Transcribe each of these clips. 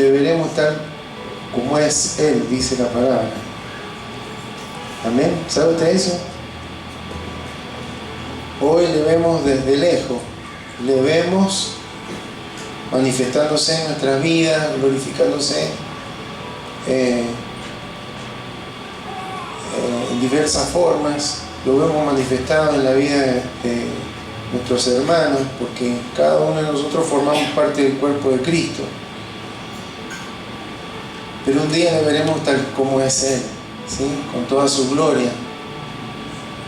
le veremos tal como es Él, dice la palabra. Amén. ¿Sabe usted eso? Hoy le vemos desde lejos, le vemos manifestándose en nuestras vidas, glorificándose en diversas formas. Lo vemos manifestado en la vida de nuestros hermanos, porque cada uno de nosotros formamos parte del cuerpo de Cristo. Pero un día le veremos tal como es Él, ¿sí? Con toda su gloria,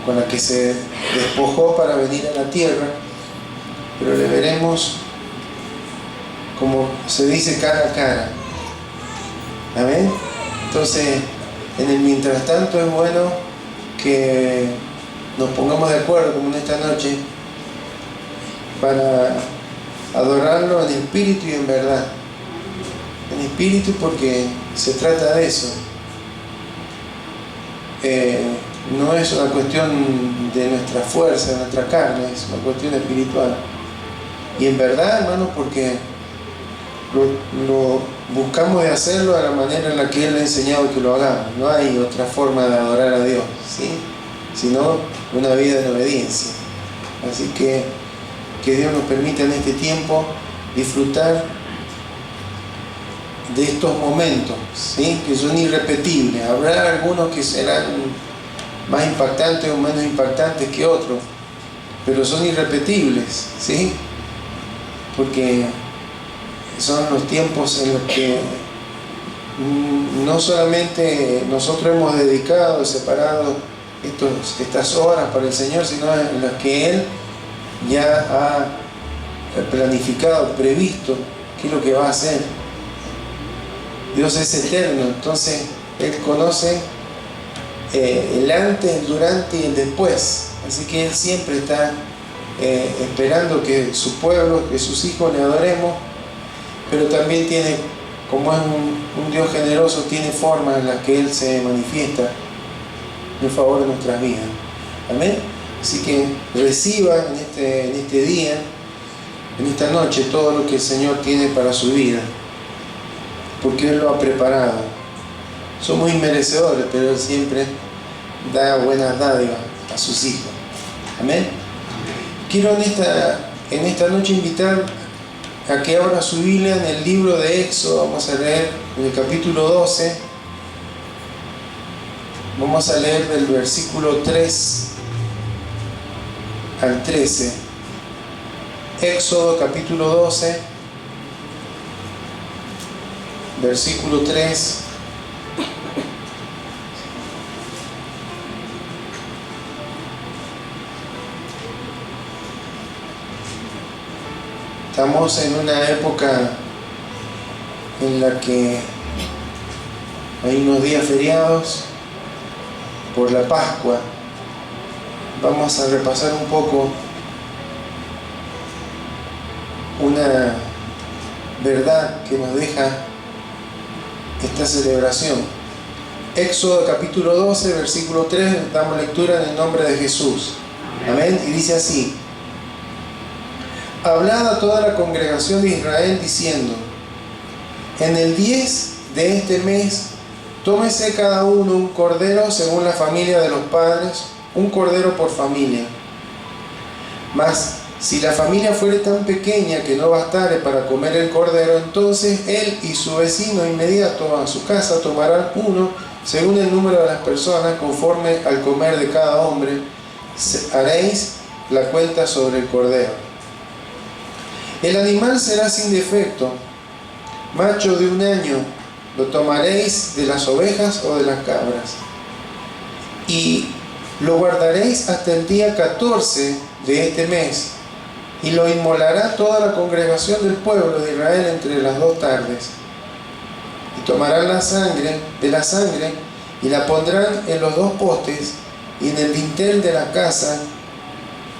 con la que se despojó para venir a la tierra, pero le veremos, como se dice, cara a cara. Amén. Entonces, en el mientras tanto es bueno que nos pongamos de acuerdo, como en esta noche, para adorarlo en espíritu y en verdad. En espíritu, porque se trata de eso. No es una cuestión de nuestra fuerza, de nuestra carne, es una cuestión espiritual. Y en verdad, hermano, porque lo buscamos de hacerlo de la manera en la que Él ha enseñado que lo hagamos. No hay otra forma de adorar a Dios, ¿sí? Sino una vida en obediencia. Así que Dios nos permita en este tiempo disfrutar de estos momentos, ¿sí? Que son irrepetibles. Habrá algunos que serán más impactantes o menos impactantes que otros, pero son irrepetibles, ¿sí? Porque son los tiempos en los que no solamente nosotros hemos dedicado, separado estas horas para el Señor, sino en las que Él ya ha planificado, previsto qué es lo que va a hacer. Dios es eterno, entonces Él conoce el antes, el durante y el después. Así que Él siempre está esperando que su pueblo, que sus hijos le adoremos, pero también tiene, como es un Dios generoso, tiene formas en las que Él se manifiesta en favor de nuestras vidas. Amén. Así que reciba en este día, en esta noche, todo lo que el Señor tiene para su vida, porque Él lo ha preparado. Somos inmerecedores, pero Él siempre da buenas dádivas a sus hijos. Amén. Quiero en esta noche invitar a que abra su Biblia en el libro de Éxodo. Vamos a leer en el capítulo 12. Vamos a leer del versículo 3 al 13. Éxodo capítulo 12, versículo 3 Estamos en una época en la que hay unos días feriados por la Pascua. Vamos a repasar un poco una verdad que nos deja esta celebración. Éxodo capítulo 12, versículo 3, damos lectura en el nombre de Jesús. Amén. Y dice así: hablad a toda la congregación de Israel diciendo: en el 10 de este mes, tómese cada uno un cordero según la familia de los padres, un cordero por familia. Mas si la familia fuere tan pequeña que no bastare para comer el cordero, entonces él y su vecino inmediato a su casa tomarán uno según el número de las personas, conforme al comer de cada hombre. Haréis la cuenta sobre el cordero. El animal será sin defecto, macho de 1 año. Lo tomaréis de las ovejas o de las cabras, y lo guardaréis hasta el día 14 de este mes, y lo inmolará toda la congregación del pueblo de Israel entre las 2 tardes. Y tomarán la sangre y la pondrán en los 2 postes y en el dintel de la casa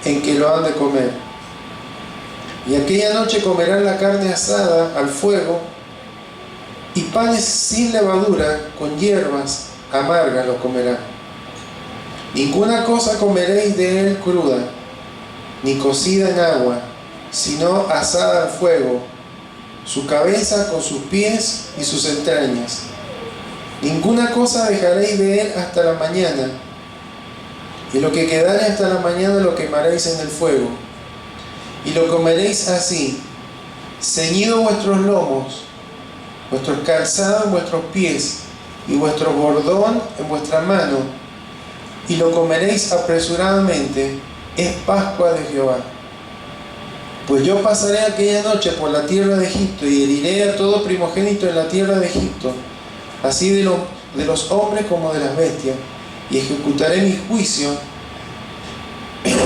en que lo han de comer. Y aquella noche comerán la carne asada al fuego y panes sin levadura, con hierbas amargas lo comerán. Ninguna cosa comeréis de él cruda, ni cocida en agua, sino asada al fuego, su cabeza con sus pies y sus entrañas. Ninguna cosa dejaréis de él hasta la mañana, y lo que quedare hasta la mañana lo quemaréis en el fuego, y lo comeréis así, ceñidos vuestros lomos, vuestros calzados en vuestros pies, y vuestro bordón en vuestra mano, y lo comeréis apresuradamente, es Pascua de Jehová. Pues yo pasaré aquella noche por la tierra de Egipto, y heriré a todo primogénito en la tierra de Egipto, así de los hombres como de las bestias, y ejecutaré mi juicio en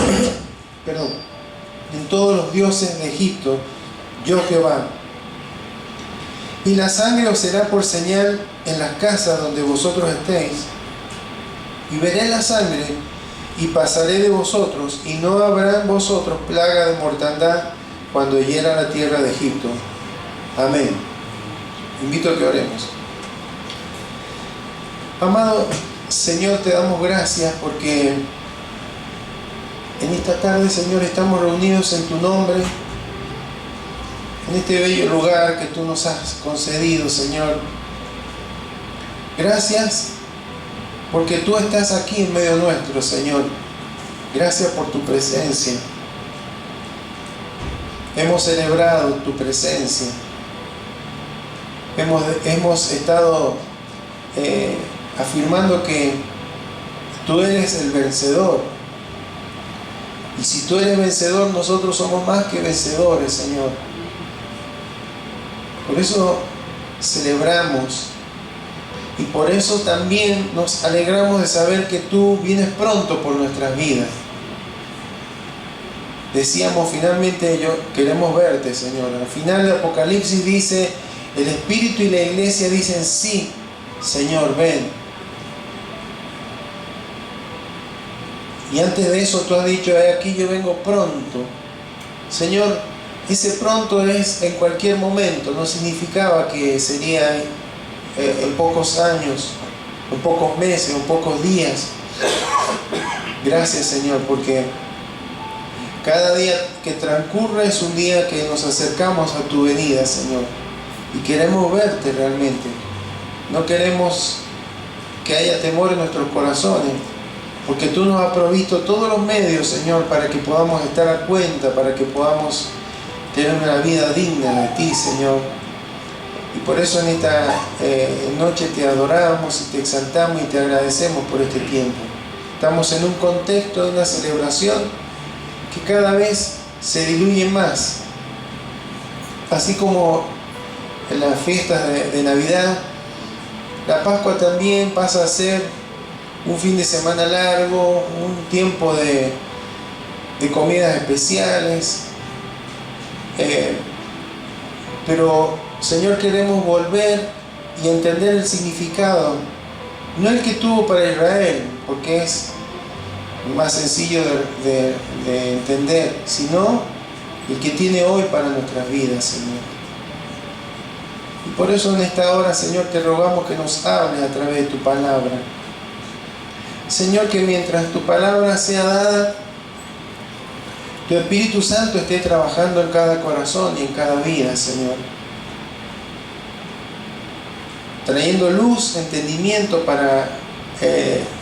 todos los dioses de Egipto, yo Jehová. Y la sangre os será por señal en las casas donde vosotros estéis, y veré la sangre, y pasaré de vosotros, y no habrá en vosotros plaga de mortandad cuando hiera la tierra de Egipto. Amén. Invito a que oremos. Amado Señor, te damos gracias porque en esta tarde, Señor, estamos reunidos en tu nombre, en este bello lugar que tú nos has concedido, Señor. Gracias porque tú estás aquí en medio nuestro, Señor. Gracias por tu presencia. Hemos celebrado tu presencia. Hemos estado afirmando que tú eres el vencedor. Y si tú eres vencedor, nosotros somos más que vencedores, Señor. Por eso celebramos. Y por eso también nos alegramos de saber que tú vienes pronto por nuestras vidas. Decíamos finalmente, queremos verte, Señor. Al final de Apocalipsis dice, el Espíritu y la Iglesia dicen, sí, Señor, ven. Y antes de eso tú has dicho, aquí yo vengo pronto. Señor, ese pronto es en cualquier momento, no significaba que sería en pocos años, en pocos meses, en pocos días. Gracias, Señor, porque cada día que transcurre es un día que nos acercamos a tu venida, Señor, y queremos verte realmente. No queremos que haya temor en nuestros corazones, porque tú nos has provisto todos los medios, Señor, para que podamos estar a cuenta, para que podamos tener una vida digna de ti, Señor. Y por eso en esta noche te adoramos y te exaltamos y te agradecemos por este tiempo. Estamos en un contexto de una celebración que cada vez se diluye más. Así como en las fiestas de Navidad, la Pascua también pasa a ser un fin de semana largo, un tiempo de comidas especiales. Pero Señor, queremos volver y entender el significado, no el que tuvo para Israel, porque es más sencillo de entender, sino el que tiene hoy para nuestras vidas, Señor. Y por eso en esta hora, Señor, te rogamos que nos hables a través de tu palabra. Señor, que mientras tu palabra sea dada, tu Espíritu Santo esté trabajando en cada corazón y en cada vida, Señor. Trayendo luz, entendimiento para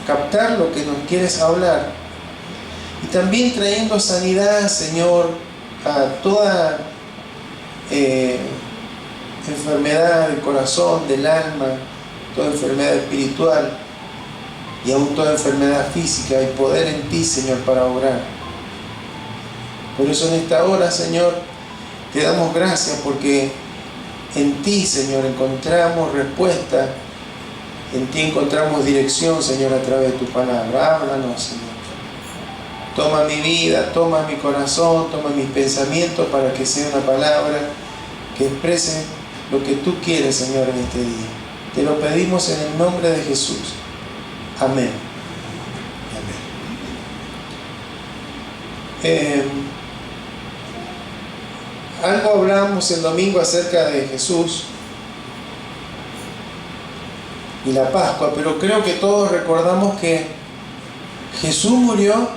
captar lo que nos quieres hablar. Y también trayendo sanidad, Señor, a toda enfermedad del corazón, del alma, toda enfermedad espiritual y aún toda enfermedad física, y poder en ti, Señor, para obrar. Por eso en esta hora, Señor, te damos gracias porque en ti, Señor, encontramos respuesta, en ti encontramos dirección, Señor, a través de tu palabra. Háblanos, Señor. Toma mi vida, toma mi corazón, toma mis pensamientos para que sea una palabra que exprese lo que tú quieres, Señor, en este día. Te lo pedimos en el nombre de Jesús. Amén. Amén. Algo hablamos el domingo acerca de Jesús y la Pascua, pero creo que todos recordamos que Jesús murió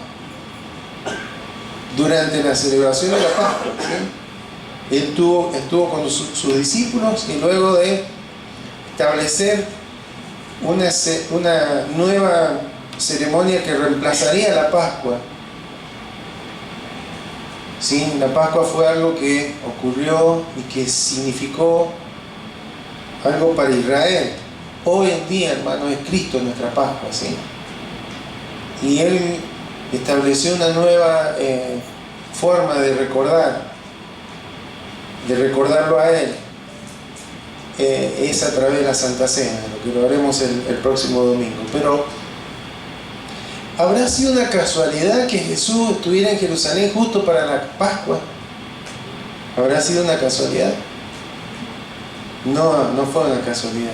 durante la celebración de la Pascua, ¿sí? Él estuvo con sus discípulos, y luego de establecer una nueva ceremonia que reemplazaría la Pascua. ¿Sí? La Pascua fue algo que ocurrió y que significó algo para Israel. Hoy en día, hermano, es Cristo nuestra Pascua, ¿sí? Y Él estableció una nueva forma de recordarlo a Él. Es a través de la Santa Cena, lo que lo haremos el próximo domingo. Pero ¿habrá sido una casualidad que Jesús estuviera en Jerusalén justo para la Pascua? ¿Habrá sido una casualidad? No fue una casualidad.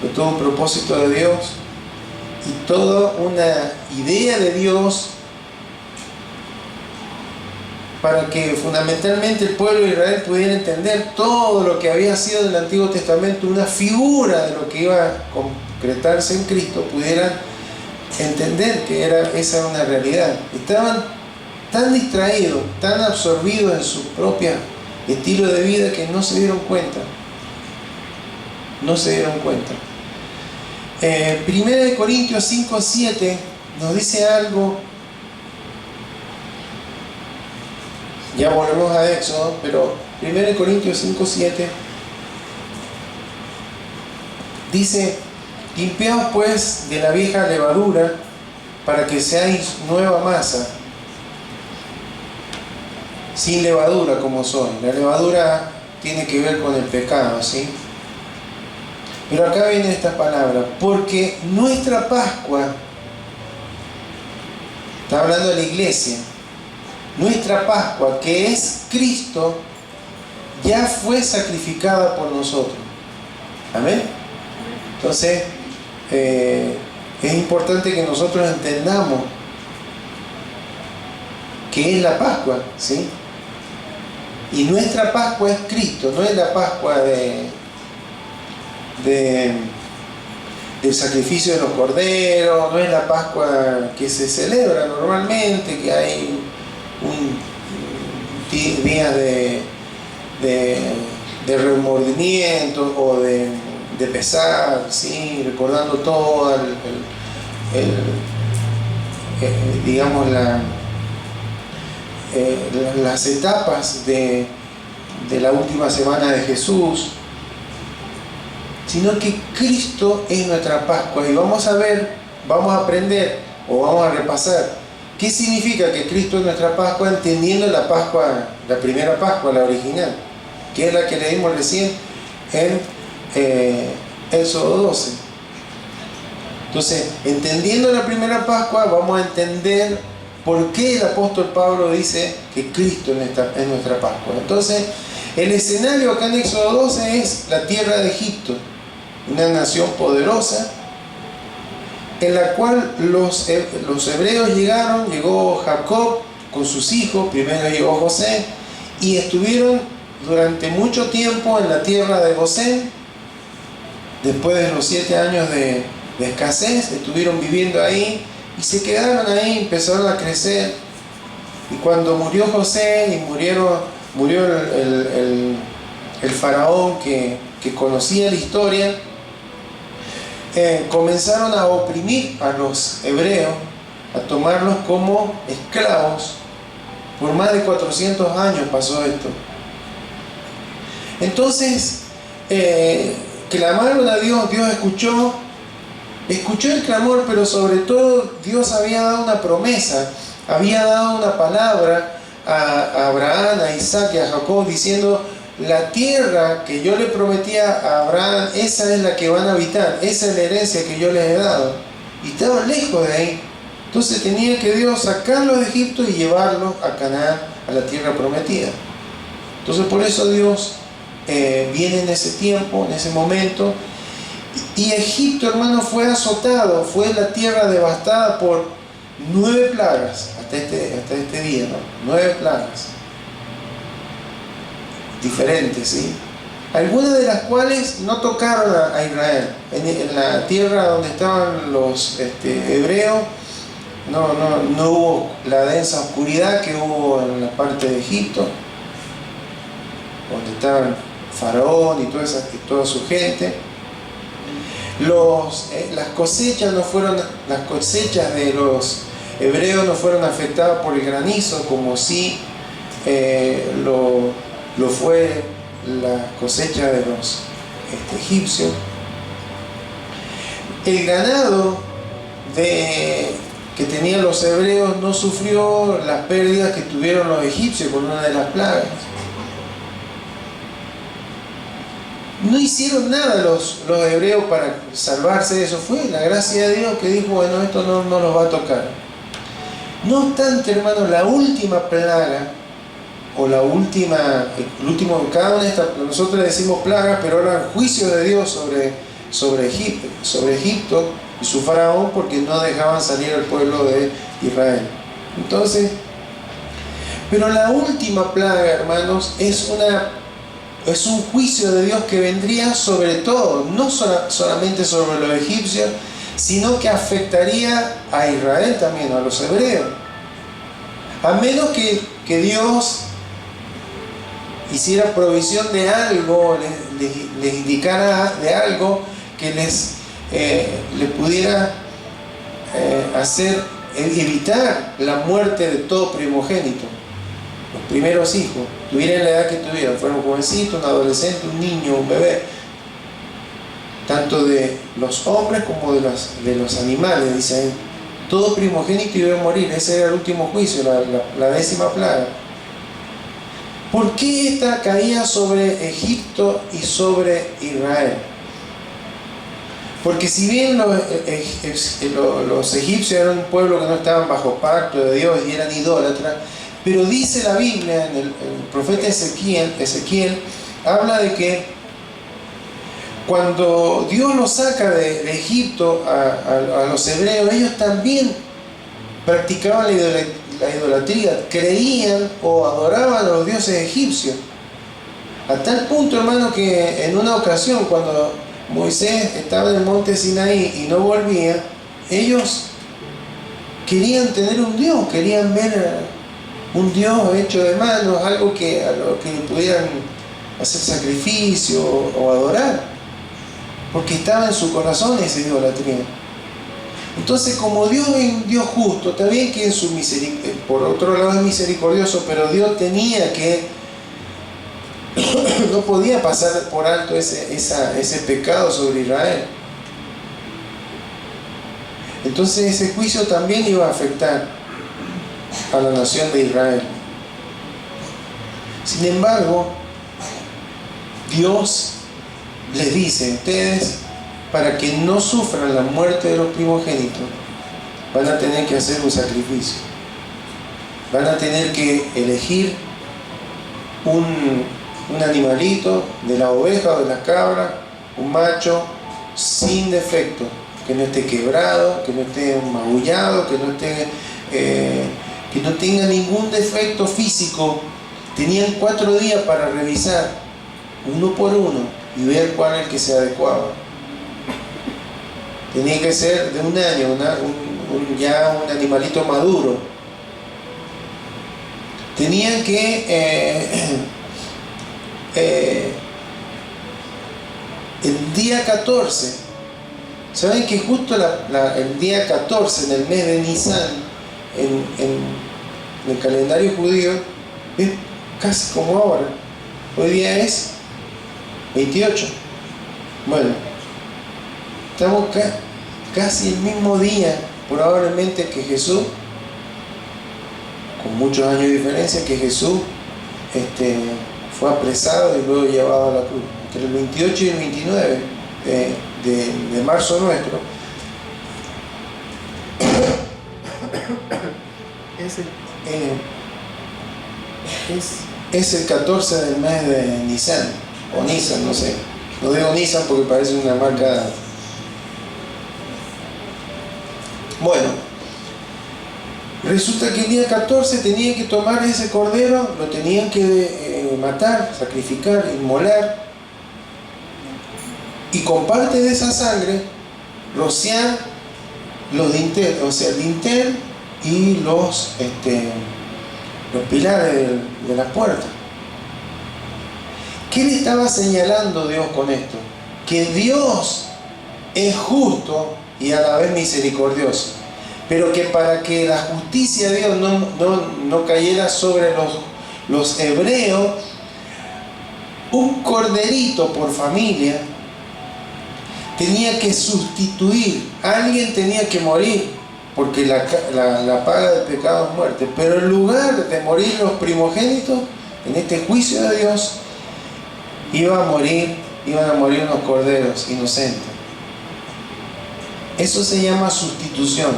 Fue todo un propósito de Dios y toda una idea de Dios para que fundamentalmente el pueblo de Israel pudiera entender todo lo que había sido en el Antiguo Testamento, una figura de lo que iba a concretarse en Cristo, pudieran entender que esa era una realidad. Estaban tan distraídos, tan absorbidos en su propio estilo de vida que no se dieron cuenta. No se dieron cuenta. 1 Corintios 5:7 nos dice algo. Ya volvemos a Éxodo, pero 1 Corintios 5:7 dice: limpiaos pues de la vieja levadura para que seáis nueva masa, sin levadura como soy. La levadura tiene que ver con el pecado, ¿sí? Pero acá viene esta palabra: porque nuestra Pascua, está hablando de la iglesia, nuestra Pascua, que es Cristo, ya fue sacrificada por nosotros. Amén. Entonces, es importante que nosotros entendamos qué es la Pascua, ¿sí? Y nuestra Pascua es Cristo, no es la Pascua del sacrificio de los corderos, no es la Pascua que se celebra normalmente, que hay días de remordimiento o de pesar, ¿sí? Recordando todo digamos las etapas de la última semana de Jesús, sino que Cristo es nuestra Pascua. Y vamos a aprender o vamos a repasar qué significa que Cristo es nuestra Pascua, entendiendo la Pascua, la primera Pascua, la original, que es la que leímos recién en Éxodo 12. Entonces, entendiendo la primera Pascua, vamos a entender por qué el apóstol Pablo dice que Cristo es nuestra Pascua. Entonces, el escenario acá en Éxodo 12 es la tierra de Egipto, una nación poderosa en la cual los hebreos llegó Jacob con sus hijos, primero llegó José, y estuvieron durante mucho tiempo en la tierra de Gosén. Después de los 7 años de escasez, estuvieron viviendo ahí y se quedaron ahí, empezaron a crecer. Y cuando murió José y murió el faraón que conocía la historia, comenzaron a oprimir a los hebreos, a tomarlos como esclavos. Por más de 400 años pasó esto. Entonces, clamaron a Dios, Dios escuchó el clamor, pero sobre todo Dios había dado una promesa, había dado una palabra a Abraham, a Isaac y a Jacob, diciendo: la tierra que yo le prometía a Abraham, esa es la que van a habitar, esa es la herencia que yo les he dado. Y estaban lejos de ahí. Entonces tenía que Dios sacarlos de Egipto y llevarlos a Canaán, a la tierra prometida. Entonces por eso Dios viene en ese tiempo, en ese momento. Y Egipto, hermano, fue azotado, fue la tierra devastada por 9 plagas, hasta este día, ¿no? 9 plagas diferentes, ¿sí? Algunas de las cuales no tocaron a Israel. En la tierra donde estaban los hebreos, no hubo la densa oscuridad que hubo en la parte de Egipto. donde estaban Faraón y toda su gente. Las cosechas de los hebreos no fueron afectadas por el granizo, como sí lo fue la cosecha de los egipcios. El ganado que tenían los hebreos no sufrió las pérdidas que tuvieron los egipcios con una de las plagas. No hicieron nada los hebreos para salvarse de eso. Fue la gracia de Dios que dijo, bueno, esto no los va a tocar. No obstante, hermanos, la última plaga, o el último, cada una de estas, nosotros le decimos plagas, pero ahora el juicio de Dios sobre Egipto y su faraón, porque no dejaban salir al pueblo de Israel. Entonces, pero la última plaga, hermanos, es un juicio de Dios que vendría sobre todo, no solamente sobre los egipcios, sino que afectaría a Israel también, a los hebreos. A menos que Dios hiciera provisión de algo, les indicara de algo que les pudiera evitar la muerte de todo primogénito. Los primeros hijos, tuvieran la edad que tuvieran, fueron un jovencito, un adolescente, un niño, un bebé, tanto de los hombres como de los animales, dice ahí. Todo primogénito iba a morir. Ese era el último juicio, la 10ª plaga. ¿Por qué esta caía sobre Egipto y sobre Israel? Porque si bien los egipcios eran un pueblo que no estaban bajo pacto de Dios y eran idólatras, pero dice la Biblia, en el profeta Ezequiel habla de que cuando Dios los saca de Egipto a los hebreos, ellos también practicaban la idolatría, creían o adoraban a los dioses egipcios. A tal punto, hermano, que en una ocasión, cuando Moisés estaba en el monte Sinaí y no volvía, ellos querían tener un Dios, querían ver un Dios hecho de manos, algo a lo que pudieran hacer sacrificio o adorar, porque estaba en su corazón esa idolatría. Entonces, como Dios es un Dios justo, está bien que en su misericordia, por otro lado es misericordioso, pero Dios tenía que no podía pasar por alto ese pecado sobre Israel. Entonces ese juicio también iba a afectar a la nación de Israel. Sin embargo, Dios les dice: ustedes, para que no sufran la muerte de los primogénitos, van a tener que hacer un sacrificio. Van a tener que elegir un animalito, de la oveja o de la cabra, un macho sin defecto, que no esté quebrado, que no esté magullado, que no tenga ningún defecto físico. Tenían 4 días para revisar uno por uno y ver cuál es el que se adecuaba. Tenía que ser de un año, ya un animalito maduro. Tenían que el día 14, ¿saben que justo el día 14 en el mes de Nisan, en el calendario judío, es casi como ahora? Hoy día es 28. Bueno, estamos casi el mismo día probablemente que Jesús, con muchos años de diferencia, que Jesús fue apresado y luego llevado a la cruz. Entre el 28 y el 29 de marzo nuestro es el 14 del mes de Nisan, o Nisan, no sé. No digo Nisan porque parece una marca. Bueno, resulta que el día 14 tenían que tomar ese cordero, lo tenían que matar, sacrificar, inmolar, y con parte de esa sangre rociar los dinteles, o sea, el dintel y los pilares de las puertas. ¿Qué le estaba señalando Dios con esto? Que Dios es justo y a la vez misericordioso, pero que para que la justicia de Dios no cayera sobre los hebreos, un corderito por familia tenía que sustituir, alguien tenía que morir, porque la paga del pecado es muerte, pero en lugar de morir los primogénitos, en este juicio de Dios, iban a morir unos corderos inocentes. Eso se llama sustitución.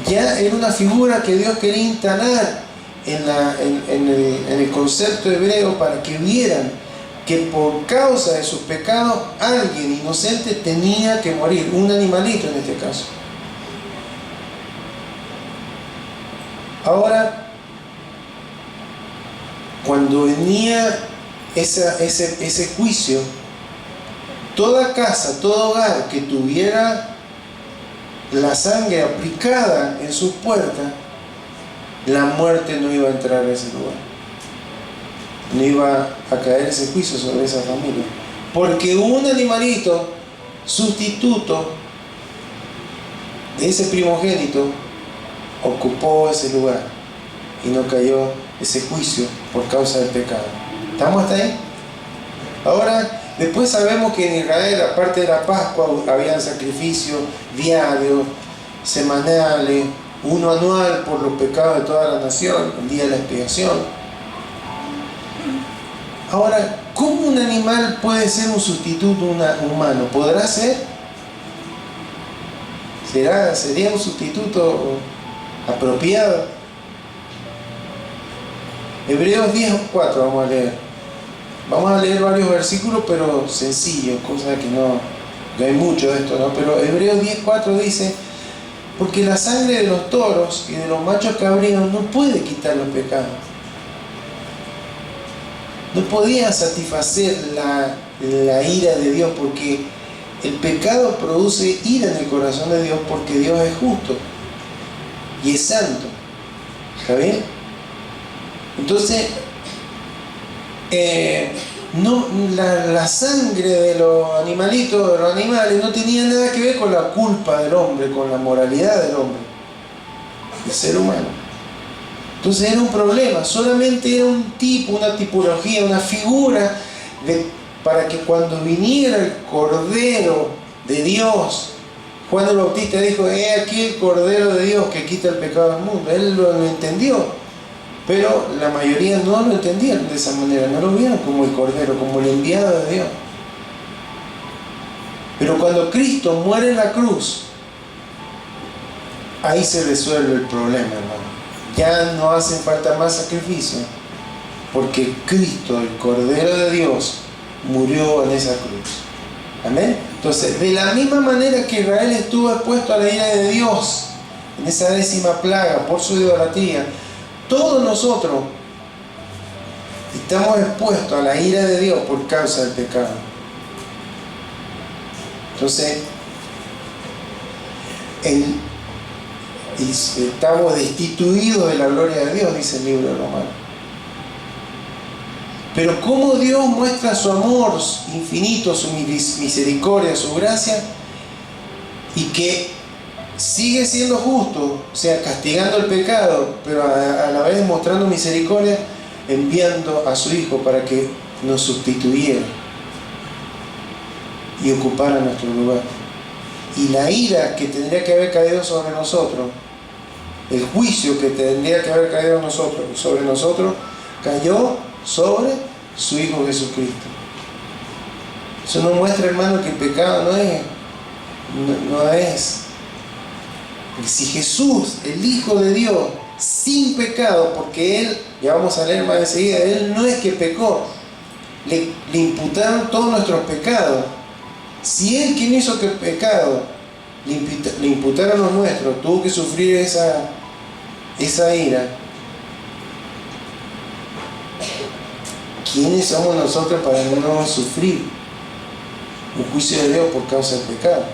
Ya era una figura que Dios quería instalar en el concepto hebreo para que vieran que por causa de sus pecados alguien inocente tenía que morir, un animalito en este caso. Ahora, cuando venía ese juicio, toda casa, todo hogar que tuviera la sangre aplicada en sus puertas, la muerte no iba a entrar a ese lugar. No iba a caer ese juicio sobre esa familia. Porque un animalito sustituto de ese primogénito ocupó ese lugar y no cayó ese juicio por causa del pecado. ¿Estamos hasta ahí? Ahora, después sabemos que en Israel, aparte de la Pascua, habían sacrificios diarios, semanales, uno anual por los pecados de toda la nación, el día de la expiación. Ahora, ¿cómo un animal puede ser un sustituto humano? ¿Podrá ser? ¿Sería un sustituto apropiado? Hebreos 10:4 vamos a leer. Vamos a leer varios versículos, pero sencillos, cosa que no hay mucho de esto, ¿no? Pero Hebreos 10:4 dice: porque la sangre de los toros y de los machos cabríos no puede quitar los pecados. No podía satisfacer la ira de Dios, porque el pecado produce ira en el corazón de Dios, porque Dios es justo y es santo. ¿Está bien? Entonces, la sangre de los animalitos, de los animales, no tenía nada que ver con la culpa del hombre, con la moralidad del hombre, del ser humano. Entonces era un problema, solamente era un tipo, una tipología, una figura para que cuando viniera el Cordero de Dios, Juan el Bautista dijo: he aquí el Cordero de Dios que quita el pecado del mundo. Él lo entendió, pero la mayoría no lo entendían de esa manera, no lo vieron como el Cordero, como el enviado de Dios. Pero cuando Cristo muere en la cruz, ahí se resuelve el problema, hermano. Ya no hace falta más sacrificio, porque Cristo, el Cordero de Dios, murió en esa cruz. Amén. Entonces, de la misma manera que Israel estuvo expuesto a la ira de Dios en esa 10ª plaga por su idolatría, todos nosotros estamos expuestos a la ira de Dios por causa del pecado. Entonces, estamos destituidos de la gloria de Dios, dice el libro de Romanos. Pero cómo Dios muestra su amor infinito, su misericordia, su gracia, y que sigue siendo justo, o sea, castigando el pecado, pero a la vez mostrando misericordia, enviando a su Hijo para que nos sustituyera y ocupara nuestro lugar. Y la ira que tendría que haber caído sobre nosotros, el juicio que tendría que haber caído sobre nosotros, cayó sobre su Hijo Jesucristo. Eso nos muestra, hermano, que el pecado no es. Si Jesús, el Hijo de Dios, sin pecado, porque Él, ya vamos a leer más enseguida, Él no es que pecó, le imputaron todos nuestros pecados. Si Él, quien hizo que el pecado le imputaron los nuestros, tuvo que sufrir esa ira, ¿quiénes somos nosotros para no sufrir un juicio de Dios por causa del pecado?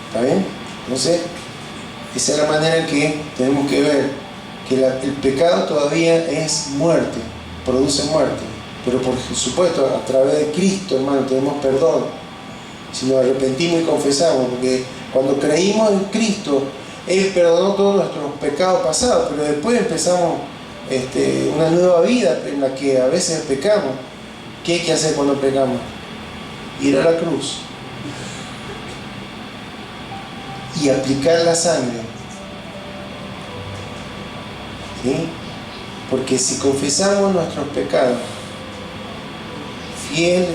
¿Está bien? Entonces, esa es la manera en que tenemos que ver que el pecado todavía es muerte, produce muerte. Pero por supuesto, a través de Cristo, hermano, tenemos perdón. Si nos arrepentimos y confesamos, porque cuando creímos en Cristo, Él perdonó todos nuestros pecados pasados, pero después empezamos una nueva vida en la que a veces pecamos. ¿Qué hay que hacer cuando pecamos? Ir a la cruz y aplicar la sangre, ¿sí? Porque si confesamos nuestros pecados, fiel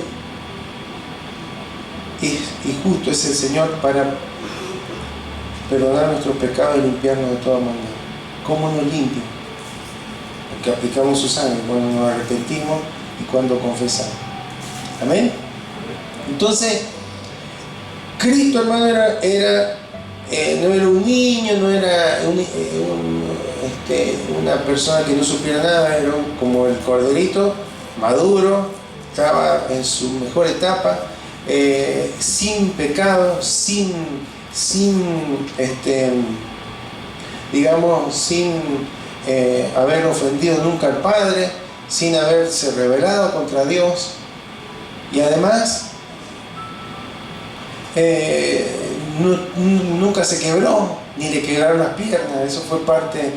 y justo es el Señor para perdonar nuestros pecados y limpiarnos de toda maldad. ¿Cómo nos limpia? Porque aplicamos su sangre cuando nos arrepentimos y cuando confesamos. Amén. Entonces, Cristo, hermano, no era un niño, no era una persona que no supiera nada, era como el corderito maduro, estaba en su mejor etapa, sin pecado, sin haber ofendido nunca al Padre, sin haberse rebelado contra Dios, y además nunca se quebró, ni le quebraron las piernas. Eso fue parte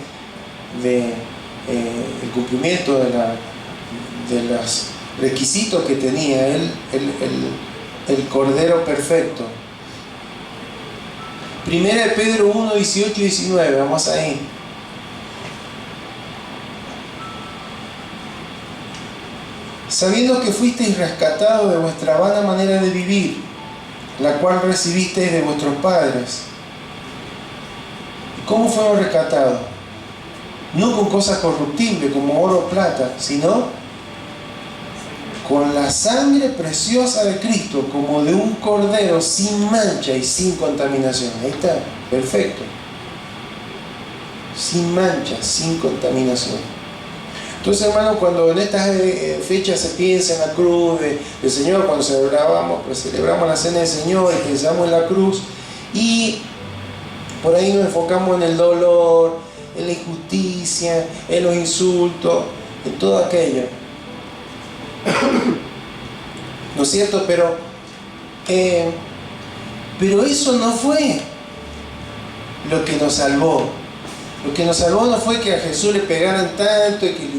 del cumplimiento de los requisitos que tenía él, el Cordero perfecto. Primera de Pedro 1, 18 y 19, vamos ahí. Sabiendo que fuisteis rescatados de vuestra vana manera de vivir, la cual recibisteis de vuestros padres. ¿Cómo fueron rescatados? No con cosas corruptibles como oro o plata, sino con la sangre preciosa de Cristo, como de un cordero sin mancha y sin contaminación. Ahí está, perfecto. Sin mancha, sin contaminación. Entonces, hermano, cuando en estas fechas se piensa en la cruz del Señor, cuando celebramos la cena del Señor y pensamos en la cruz, y por ahí nos enfocamos en el dolor, en la injusticia, en los insultos, en todo aquello. ¿No es cierto? Pero eso no fue lo que nos salvó. Lo que nos salvó no fue que a Jesús le pegaran tanto y que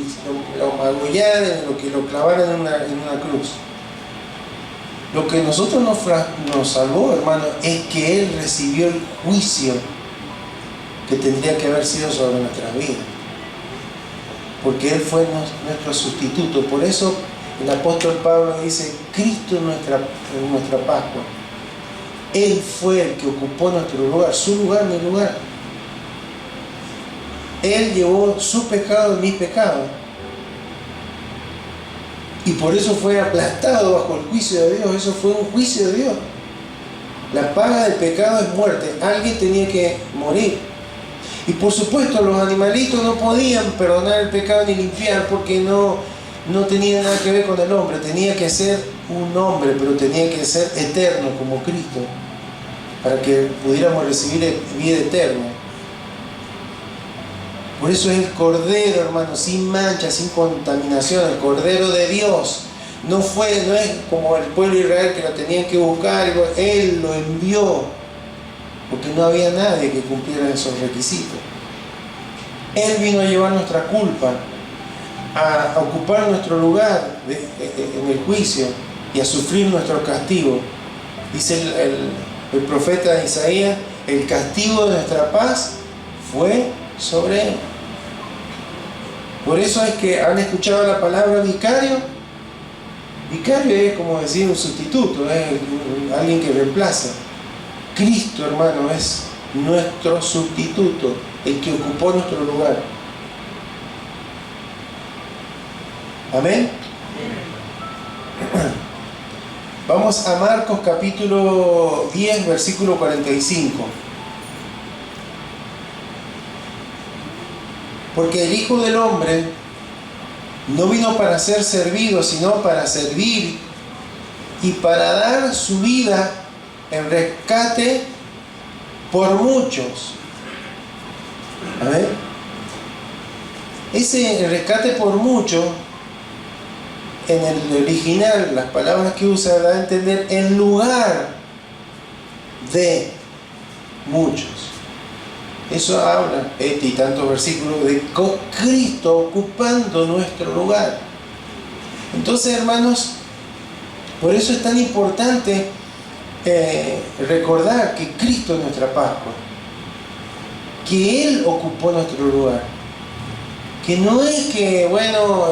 lo magullaran, lo que lo clavaran en una cruz. Lo que nosotros nos salvó, hermano, es que Él recibió el juicio que tendría que haber sido sobre nuestras vidas. Porque Él fue nuestro sustituto. Por eso el apóstol Pablo dice: Cristo es nuestra Pascua. Él fue el que ocupó nuestro lugar, su lugar, mi lugar. Él llevó su pecado y mis pecados. Y por eso fue aplastado bajo el juicio de Dios. Eso fue un juicio de Dios. La paga del pecado es muerte. Alguien tenía que morir. Y por supuesto los animalitos no podían perdonar el pecado ni limpiar, porque no tenía nada que ver con el hombre. Tenía que ser un hombre, pero tenía que ser eterno como Cristo, para que pudiéramos recibir vida eterna. Por eso es el Cordero, hermano, sin mancha, sin contaminación, el Cordero de Dios. No es como el pueblo de Israel, que lo tenían que buscar. Él lo envió, porque no había nadie que cumpliera esos requisitos. Él vino a llevar nuestra culpa, a ocupar nuestro lugar en el juicio y a sufrir nuestro castigo. Dice el profeta Isaías: el castigo de nuestra paz fue sobre Él. Por eso es que han escuchado la palabra vicario. Vicario es como decir un sustituto, es alguien que reemplaza. Cristo, hermano, es nuestro sustituto, el que ocupó nuestro lugar. Amén. Vamos a Marcos capítulo 10, versículo 45. Porque el Hijo del Hombre no vino para ser servido, sino para servir y para dar su vida en rescate por muchos. Amén. Ese rescate por muchos en el original, las palabras que usa da a entender en lugar de muchos. Eso habla, y tantos versículos, de Cristo ocupando nuestro lugar. Entonces, hermanos, por eso es tan importante recordar que Cristo es nuestra Pascua, que Él ocupó nuestro lugar, que no es que, bueno,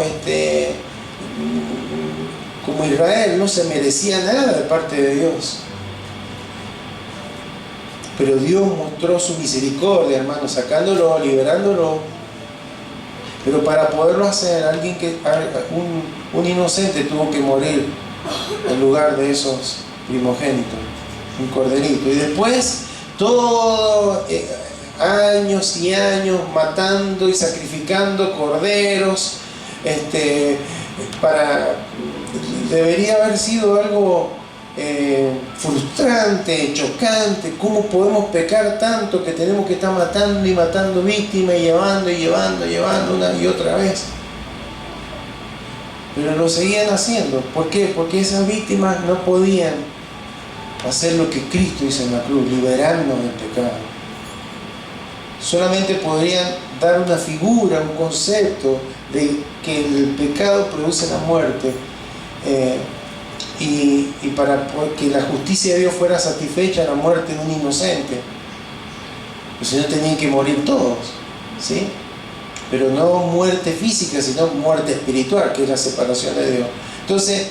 como Israel no se merecía nada de parte de Dios, pero Dios mostró su misericordia, hermano, sacándolo, liberándolo. Pero para poderlo hacer, un inocente tuvo que morir en lugar de esos primogénitos, un corderito. Y después, todo años y años matando y sacrificando corderos, debería haber sido algo frustrante, chocante. ¿Cómo podemos pecar tanto que tenemos que estar matando y matando víctimas y llevando una y otra vez? Pero lo seguían haciendo. ¿Por qué? Porque esas víctimas no podían hacer lo que Cristo hizo en la cruz, liberarnos del pecado. Solamente podrían dar una figura, un concepto de que el pecado produce la muerte, y para que la justicia de Dios fuera satisfecha, la muerte de un inocente. Pues si no, tenían que morir todos, ¿sí? Pero no muerte física, sino muerte espiritual, que es la separación de Dios. Entonces,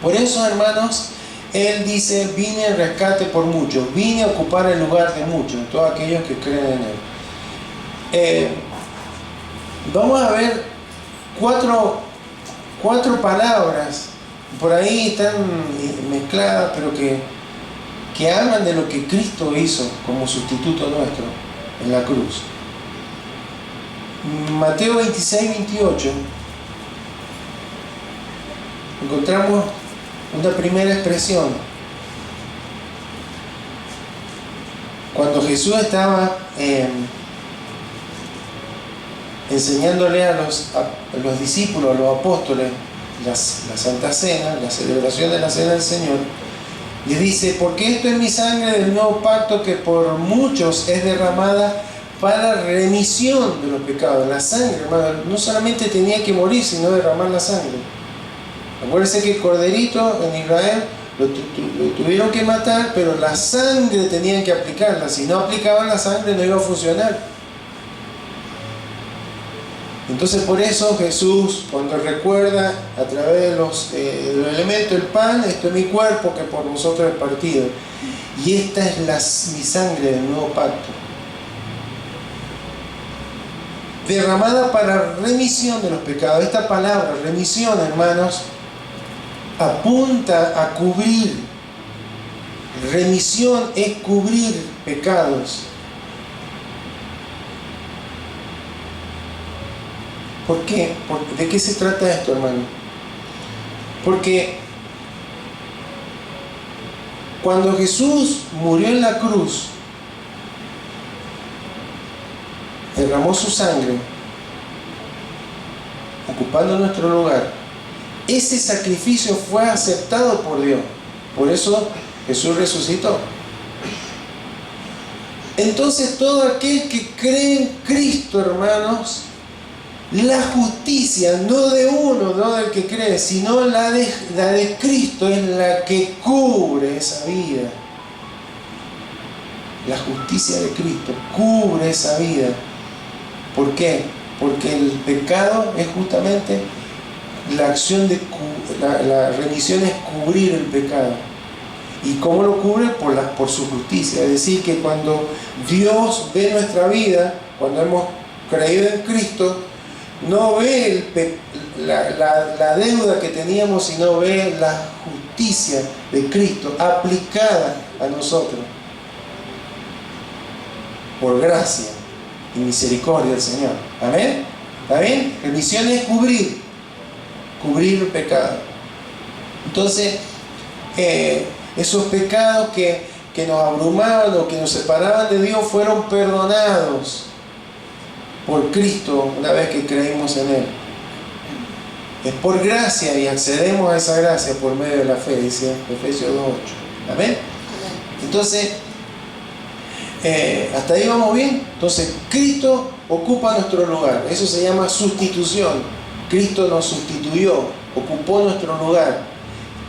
por eso, hermanos, Él dice: vine en rescate por muchos, vine a ocupar el lugar de muchos, todos aquellos que creen en Él. Vamos a ver cuatro palabras, por ahí están mezcladas, pero que hablan de lo que Cristo hizo como sustituto nuestro en la cruz. Mateo 26, 28 encontramos una primera expresión. Cuando Jesús estaba enseñándole a los discípulos, a los apóstoles, la Santa Cena, la celebración de la Cena del Señor, les dice: porque esto es mi sangre del nuevo pacto, que por muchos es derramada para remisión de los pecados. La sangre, hermano, no solamente tenía que morir, sino derramar la sangre. Acuérdense que el corderito en Israel lo tuvieron que matar, pero la sangre tenían que aplicarla. Si no aplicaban la sangre, no iba a funcionar. Entonces, por eso Jesús, cuando recuerda a través de los elementos, el pan: esto es mi cuerpo que por vosotros es partido, y esta es mi sangre del nuevo pacto, derramada para remisión de los pecados. Esta palabra remisión, hermanos, apunta a cubrir. Remisión es cubrir pecados. ¿Por qué? ¿De qué se trata esto, hermano? Porque cuando Jesús murió en la cruz, derramó su sangre, ocupando nuestro lugar, ese sacrificio fue aceptado por Dios. Por eso Jesús resucitó. Entonces, todo aquel que cree en Cristo, hermanos, la justicia, no de uno, no del que cree, sino la de Cristo, es la que cubre esa vida. La justicia de Cristo cubre esa vida. ¿Por qué? Porque el pecado es justamente la acción de la remisión, es cubrir el pecado. ¿Y cómo lo cubre? Por su justicia. Es decir, que cuando Dios ve nuestra vida, cuando hemos creído en Cristo, no ve la deuda que teníamos, sino ve la justicia de Cristo aplicada a nosotros por gracia y misericordia del Señor. ¿Amén? ¿Está bien? Remisión es cubrir el pecado. Entonces, esos pecados que nos abrumaban o que nos separaban de Dios fueron perdonados por Cristo una vez que creímos en Él. Es por gracia y accedemos a esa gracia por medio de la fe, dice Efesios 2:8. ¿Amén? Entonces, hasta ahí vamos bien. Entonces, Cristo ocupa nuestro lugar. Eso se llama sustitución. Cristo nos sustituyó, ocupó nuestro lugar,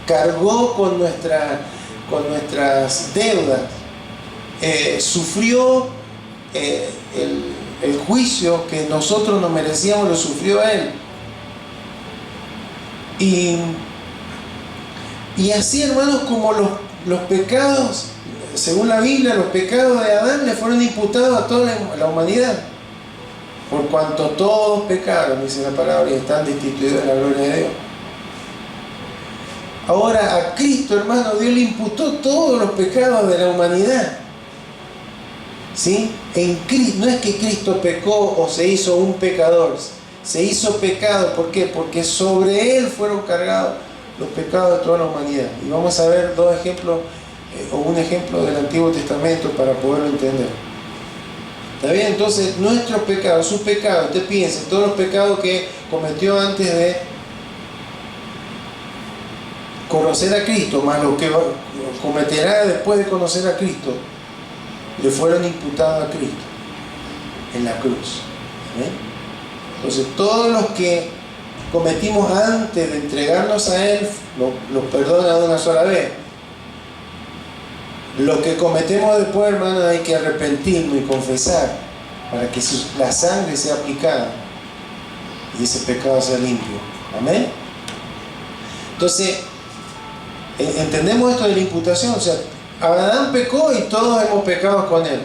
cargó con nuestras deudas, sufrió el juicio que nosotros no merecíamos, lo sufrió Él. Y así, hermanos, como los pecados, según la Biblia, los pecados de Adán le fueron imputados a toda la humanidad. Por cuanto todos pecaron, dice la palabra, y están destituidos de la gloria de Dios. Ahora a Cristo, hermano, Dios le imputó todos los pecados de la humanidad. ¿Sí? En Cristo, no es que Cristo pecó o se hizo un pecador, se hizo pecado. ¿Por qué? Porque sobre Él fueron cargados los pecados de toda la humanidad. Y vamos a ver dos ejemplos, o un ejemplo del Antiguo Testamento para poderlo entender. ¿Está bien? Entonces, nuestros pecados, sus pecados, usted piensa, todos los pecados que cometió antes de conocer a Cristo, más lo que cometerá después de conocer a Cristo, le fueron imputados a Cristo en la cruz. Entonces, todos los que cometimos antes de entregarnos a Él, los perdona de una sola vez. Lo que cometemos después, hermanos, hay que arrepentirnos y confesar para que la sangre sea aplicada y ese pecado sea limpio. Amén. Entonces, entendemos esto de la imputación. O sea, Adán pecó y todos hemos pecado con él.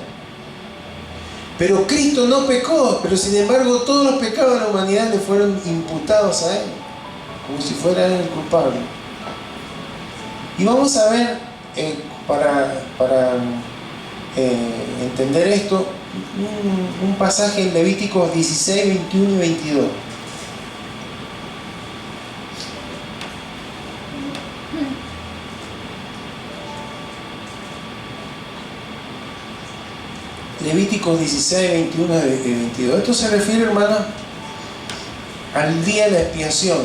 Pero Cristo no pecó, pero sin embargo todos los pecados de la humanidad le fueron imputados a Él, como si fuera Él el culpable. Y vamos a ver, para entender esto, un pasaje en Levíticos 16, 21 y 22. Levíticos 16, 21 y 22. Esto se refiere, hermano, al día de la expiación.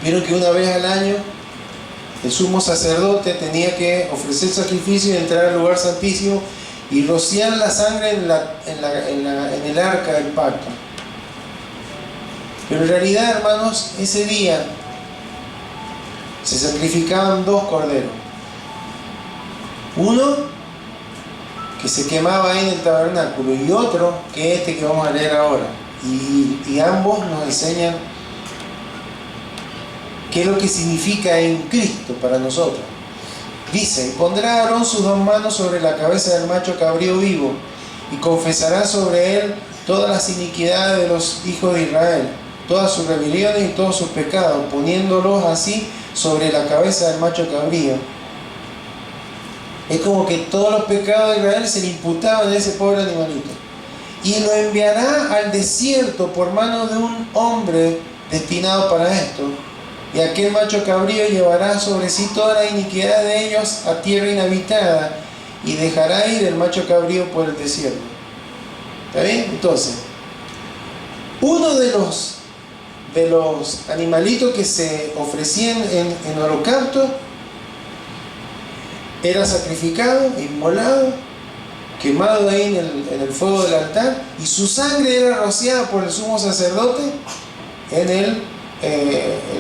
Vieron que una vez al año el sumo sacerdote tenía que ofrecer sacrificio y entrar al lugar santísimo y rociar la sangre en el arca del pacto. Pero en realidad, hermanos, ese día se sacrificaban dos corderos. Uno que se quemaba ahí en el tabernáculo y otro que es este que vamos a leer ahora. Y ambos nos enseñan qué es lo que significa en Cristo para nosotros. Dice: y pondrá Aarón sus dos manos sobre la cabeza del macho cabrío vivo y confesará sobre él todas las iniquidades de los hijos de Israel, todas sus rebeliones y todos sus pecados, poniéndolos así sobre la cabeza del macho cabrío. Es como que todos los pecados de Israel se le imputaban a ese pobre animalito. Y lo enviará al desierto por mano de un hombre destinado para esto. Y aquel macho cabrío llevará sobre sí toda la iniquidad de ellos a tierra inhabitada y dejará ir el macho cabrío por el desierto. ¿Está bien? Entonces, uno de los animalitos que se ofrecían en holocausto era sacrificado, inmolado, quemado ahí en el fuego del altar, y su sangre era rociada por el sumo sacerdote en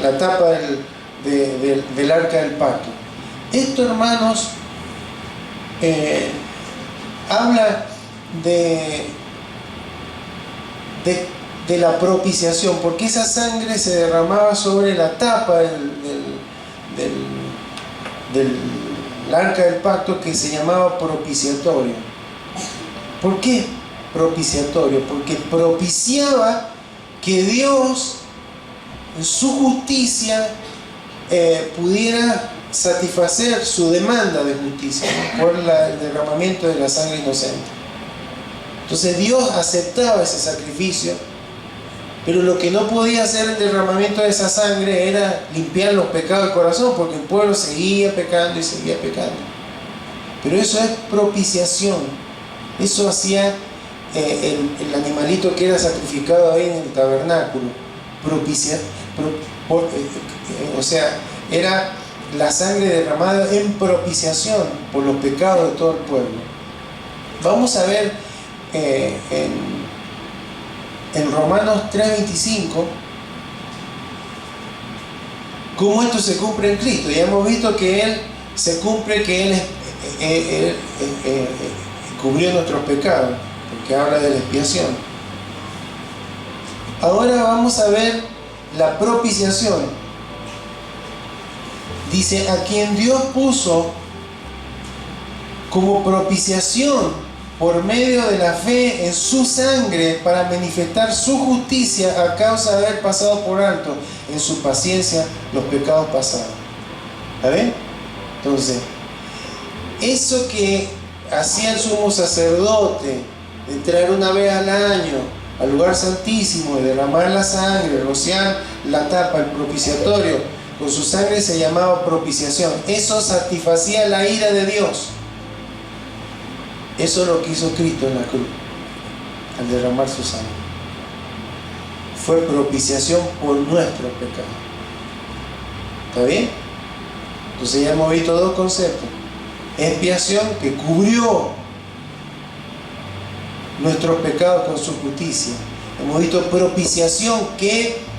la tapa del arca del pacto. Esto, hermanos, habla de la propiciación, porque esa sangre se derramaba sobre la tapa del arca del pacto, que se llamaba propiciatorio. ¿Por qué propiciatorio? Porque propiciaba que Dios en su justicia pudiera satisfacer su demanda de justicia, ¿no?, por el derramamiento de la sangre inocente. Entonces Dios aceptaba ese sacrificio, pero lo que no podía hacer el derramamiento de esa sangre era limpiar los pecados del corazón, porque el pueblo seguía pecando y seguía pecando. Pero eso es propiciación. Eso hacía el animalito que era sacrificado ahí en el tabernáculo. o sea, era la sangre derramada en propiciación por los pecados de todo el pueblo. Vamos a ver en Romanos 3:25 cómo esto se cumple en Cristo. Ya hemos visto que Él se cumple, que Él cubrió nuestros pecados, porque habla de la expiación. Ahora vamos a ver la propiciación. Dice, a quien Dios puso como propiciación por medio de la fe en su sangre para manifestar su justicia a causa de haber pasado por alto en su paciencia los pecados pasados. ¿Está bien? Entonces, eso que hacía el sumo sacerdote, de entrar una vez al año al lugar santísimo y derramar la sangre, rociar la tapa, el propiciatorio, con su sangre, se llamaba propiciación. Eso satisfacía la ira de Dios. Eso es lo que hizo Cristo en la cruz, al derramar su sangre. Fue propiciación por nuestros pecados. ¿Está bien? Entonces ya hemos visto dos conceptos. Expiación, que cubrió nuestros pecados con su justicia. Hemos visto propiciación, que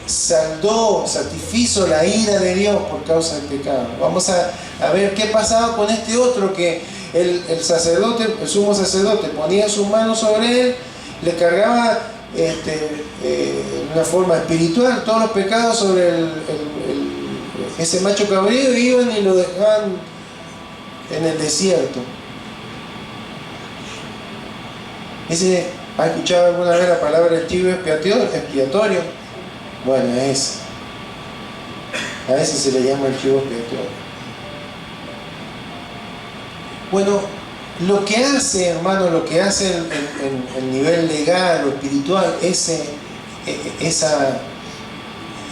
satisfizo la ira de Dios por causa del pecado. Vamos a ver qué pasaba con este otro, que el sacerdote, el sumo sacerdote, ponía sus manos sobre él, le cargaba de una forma espiritual todos los pecados sobre ese macho cabrío, y iban y lo dejaban en el desierto. ¿Ha escuchado alguna vez la palabra del chivo expiatorio? Bueno, es a veces se le llama el chivo expiatorio. Bueno, lo que hace, hermano, lo que hace el nivel legal o espiritual,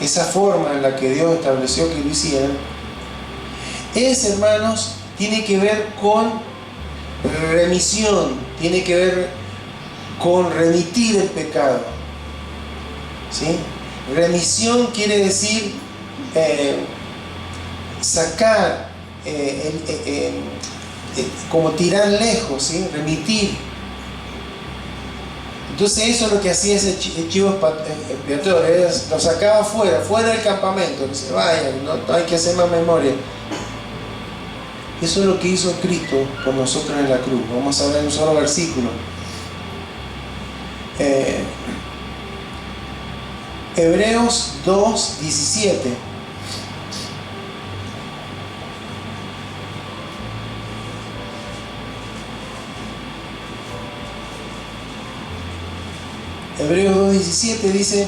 esa forma en la que Dios estableció que lo hicieran, hermanos, tiene que ver con remisión, tiene que ver con remitir el pecado. ¿Sí? Remisión quiere decir sacar, como tirar lejos, ¿sí? Remitir. Entonces eso es lo que hacía ese chivo expiatorio, lo sacaba fuera del campamento, que se vayan, no hay que hacer más memoria. Eso es lo que hizo Cristo por nosotros en la cruz. Vamos a ver un solo versículo. Hebreos 2:17. Hebreos 2:17 dice: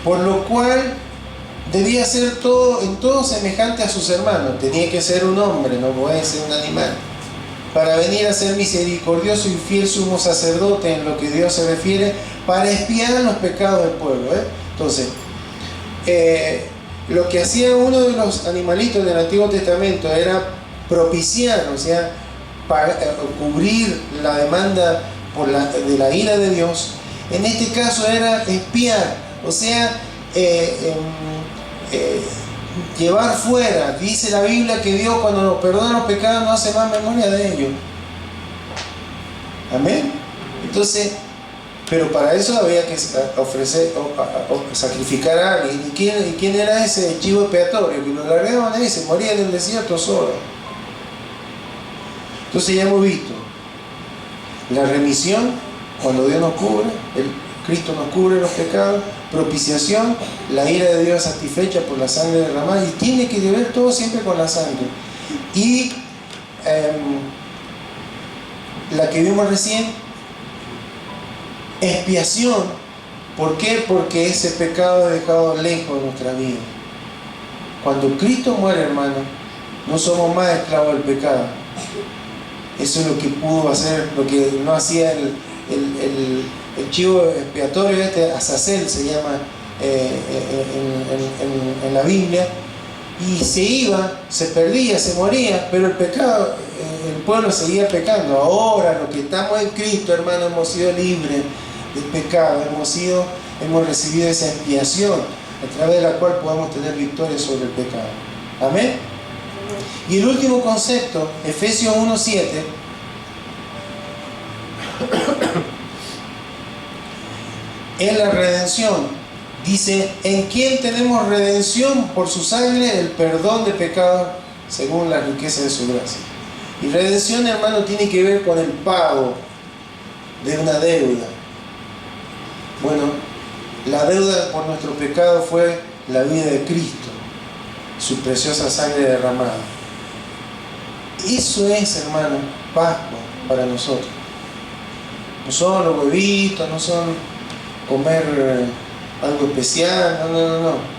por lo cual debía ser en todo semejante a sus hermanos. Tenía que ser un hombre, no puede ser un animal, para venir a ser misericordioso y fiel sumo sacerdote en lo que Dios se refiere, para expiar los pecados del pueblo. Entonces, lo que hacía uno de los animalitos del Antiguo Testamento era propiciar, o sea, cubrir la demanda de la ira de Dios. En este caso era expiar, o sea, llevar fuera. Dice la Biblia que Dios, cuando nos perdona los pecados, no hace más memoria de ellos. Amén. Entonces, pero para eso había que ofrecer o sacrificar a alguien. ¿Y quién era ese chivo expiatorio? Que lo largaban ahí, se moría en el desierto solo. Entonces ya hemos visto la remisión, cuando Dios nos cubre, Cristo nos cubre los pecados. Propiciación, la ira de Dios satisfecha por la sangre derramada, y tiene que ver todo siempre con la sangre. Y la que vimos recién, expiación. ¿Por qué? Porque ese pecado es dejado lejos de nuestra vida. Cuando Cristo muere, hermano, no somos más esclavos del pecado. Eso es lo que pudo hacer, lo que no hacía el chivo expiatorio, Azazel se llama en la Biblia, y se iba, se perdía, se moría, pero el pecado, el pueblo seguía pecando. Ahora, los que estamos en Cristo, hermano, hemos sido libres del pecado, hemos recibido esa expiación a través de la cual podemos tener victoria sobre el pecado. Amén. Y el último concepto, Efesios 1:7, es la redención. Dice, en quien tenemos redención por su sangre, el perdón de pecados según la riqueza de su gracia. Y redención, hermano, tiene que ver con el pago de una deuda. Bueno, la deuda por nuestro pecado fue la vida de Cristo, su preciosa sangre derramada. Eso es, hermano, Pascua para nosotros. No son los huevitos, no son comer algo especial, no.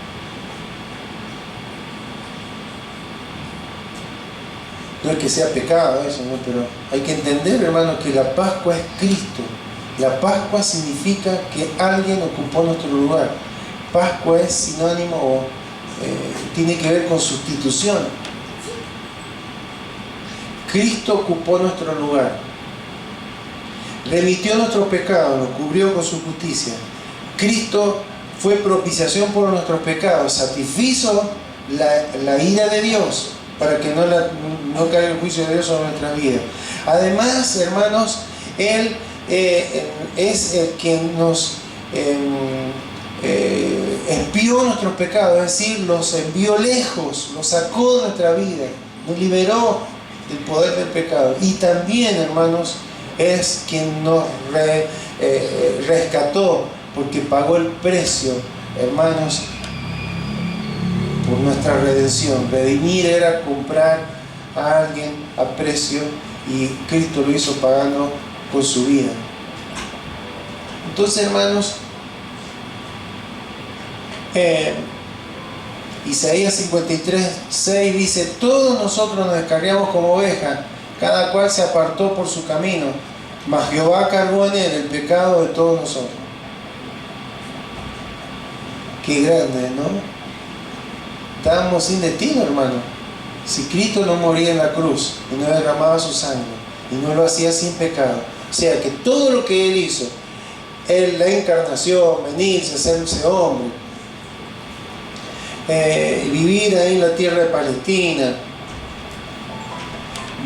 No es que sea pecado eso, ¿no? Pero hay que entender, hermano, que la Pascua es Cristo. La Pascua significa que alguien ocupó nuestro lugar. Pascua es sinónimo o tiene que ver con sustitución. Cristo ocupó nuestro lugar. Remitió nuestros pecados, nos cubrió con su justicia. Cristo fue propiciación por nuestros pecados, satisfizo la ira de Dios para que no caiga el juicio de Dios sobre nuestras vidas. Además, hermanos, Él es el quien nos expió nuestros pecados, es decir, los envió lejos, los sacó de nuestra vida, nos liberó del poder del pecado. Y también, hermanos, es quien nos rescató, porque pagó el precio, hermanos, por nuestra redención. Redimir era comprar a alguien a precio, y Cristo lo hizo pagando con su vida. Entonces, hermanos, Isaías 53:6 dice, todos nosotros nos descarriamos como ovejas, cada cual se apartó por su camino, mas Jehová cargó en él el pecado de todos nosotros. Qué grande, ¿no? Estábamos sin destino, hermano. Si Cristo no moría en la cruz y no derramaba su sangre y no lo hacía sin pecado, o sea que todo lo que Él hizo, la encarnación, venirse, hacerse hombre, vivir ahí en la tierra de Palestina,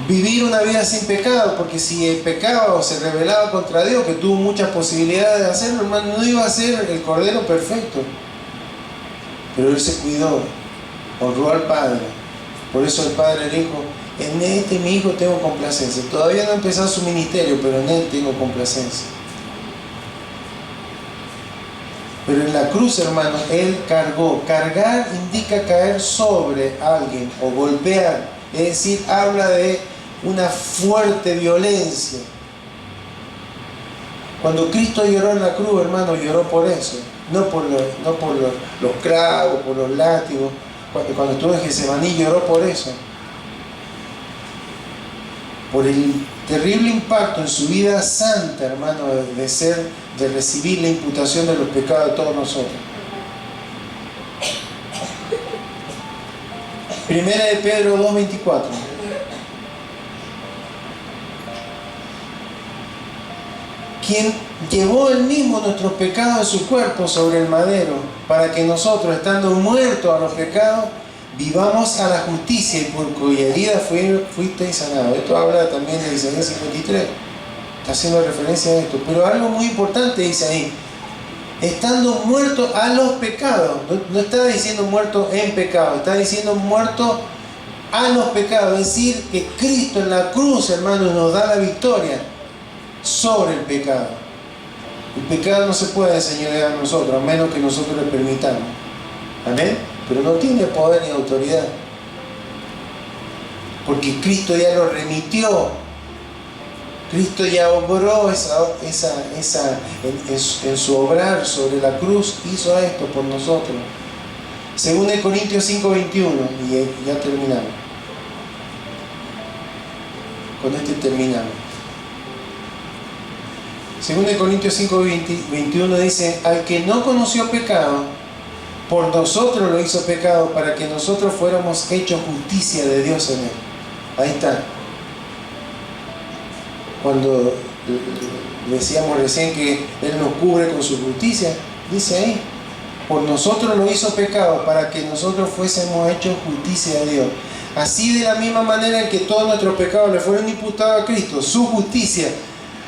vivir una vida sin pecado, porque si pecaba o se rebelaba contra Dios, que tuvo muchas posibilidades de hacerlo, hermano, no iba a ser el Cordero perfecto. Pero Él se cuidó, honró al Padre. Por eso el Padre le dijo, en este mi Hijo tengo complacencia. Todavía no ha empezado su ministerio, pero en Él tengo complacencia. Pero en la cruz, hermano, Él cargó. Cargar indica caer sobre alguien o golpear. Es decir, habla de una fuerte violencia. Cuando Cristo lloró en la cruz, hermano, lloró por eso. No por los clavos, por los látigos. Cuando estuvo en Getsemaní lloró por eso. Por el terrible impacto en su vida santa, hermano, de recibir la imputación de los pecados de todos nosotros. Primera de Pedro 2:24. Quien llevó él mismo nuestros pecados en su cuerpo sobre el madero, para que nosotros, estando muertos a los pecados, vivamos a la justicia, y por cuya herida fuisteis sanados. Esto habla también de Isaías 53. Está haciendo referencia a esto. Pero algo muy importante dice ahí, estando muertos a los pecados. No está diciendo muertos en pecado, está diciendo muertos a los pecados. Es decir, que Cristo en la cruz, hermanos, nos da la victoria sobre el pecado. El pecado no se puede enseñar a nosotros, a menos que nosotros le permitamos. Amén. Pero no tiene poder ni autoridad, porque Cristo ya lo remitió. Cristo ya obró en su obrar sobre la cruz, hizo esto por nosotros. Según de Corintios 5:21, y ya terminamos. Con este terminamos. Según de Corintios 5:21 dice, al que no conoció pecado, por nosotros lo hizo pecado, para que nosotros fuéramos hechos justicia de Dios en él. Ahí está. Cuando decíamos recién que Él nos cubre con su justicia. Dice ahí, por nosotros lo hizo pecado para que nosotros fuésemos hechos justicia de Dios. Así, de la misma manera en que todos nuestros pecados le fueron imputados a Cristo, su justicia,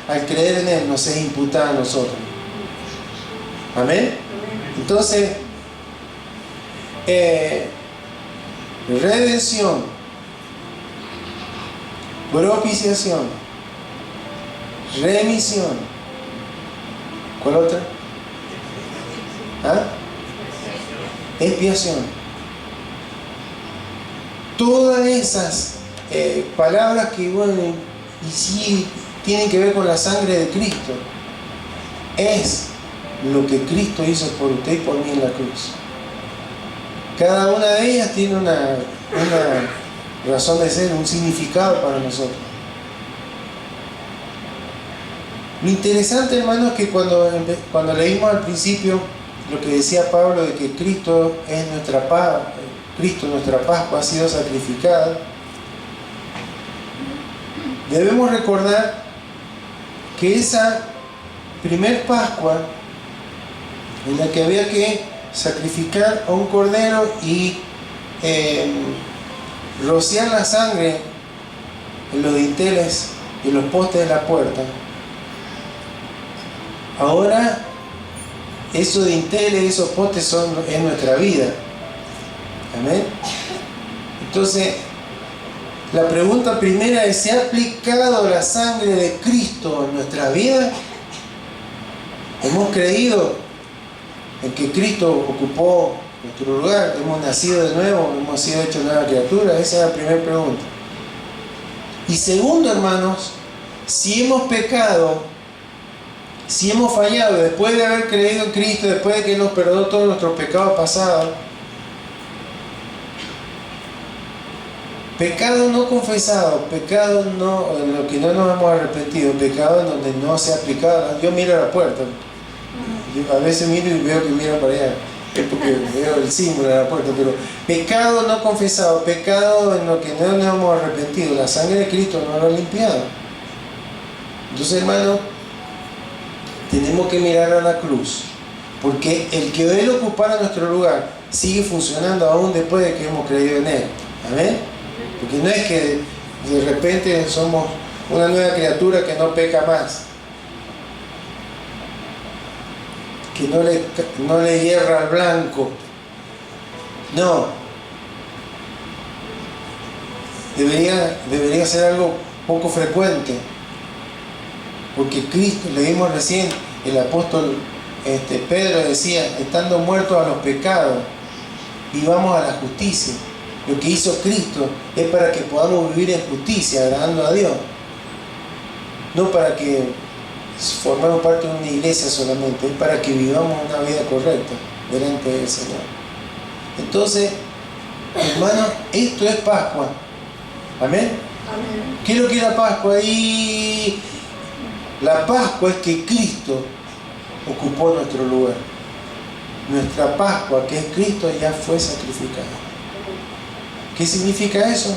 al creer en Él, nos es imputada a nosotros. Amén. Entonces, redención, propiciación, remisión. ¿Cuál otra? ¿Ah? Expiación. Todas esas palabras que, bueno, y sí tienen que ver con la sangre de Cristo, es lo que Cristo hizo por usted y por mí en la cruz. Cada una de ellas tiene una razón de ser, un significado para nosotros. Lo interesante, hermano, es que cuando leímos al principio lo que decía Pablo de que Cristo es nuestra paz, Cristo, nuestra Pascua, ha sido sacrificada, debemos recordar que esa primer Pascua, en la que había que sacrificar a un cordero y rociar la sangre en los dinteles y los postes de la puerta, ahora esos dinteles, esos postes es nuestra vida. Amén. Entonces, la pregunta primera es: ¿se ha aplicado la sangre de Cristo en nuestra vida? ¿Hemos creído en que Cristo ocupó nuestro lugar? ¿Hemos nacido de nuevo? ¿Hemos sido hechos nueva criatura? Esa es la primera pregunta. Y segundo, hermanos, si hemos pecado, si hemos fallado, después de haber creído en Cristo, después de que nos perdonó todos nuestros pecados pasados, pecado no confesado, pecado no, en lo que no nos hemos arrepentido, pecado en donde no se ha aplicado. Yo miro a la puerta, yo a veces miro y veo que miran para allá, es porque veo el símbolo de la puerta, pero pecado no confesado, pecado en lo que no nos hemos arrepentido, la sangre de Cristo no lo ha limpiado. Entonces, hermano, tenemos que mirar a la cruz, porque el que Él ocupara nuestro lugar sigue funcionando aún después de que hemos creído en Él. Amén. Porque no es que de repente somos una nueva criatura que no peca más, que no le hierra al blanco. No. Debería ser algo poco frecuente. Porque Cristo, leímos recién, el apóstol Pedro decía: estando muertos a los pecados, vivamos a la justicia. Lo que hizo Cristo es para que podamos vivir en justicia, agradando a Dios. No para que formemos parte de una iglesia solamente, es para que vivamos una vida correcta delante del Señor. Entonces, hermanos, esto es Pascua. Amén. Amén. ¿Qué es lo que es la Pascua? Y la Pascua es que Cristo ocupó nuestro lugar. Nuestra Pascua, que es Cristo, ya fue sacrificada. ¿Qué significa eso?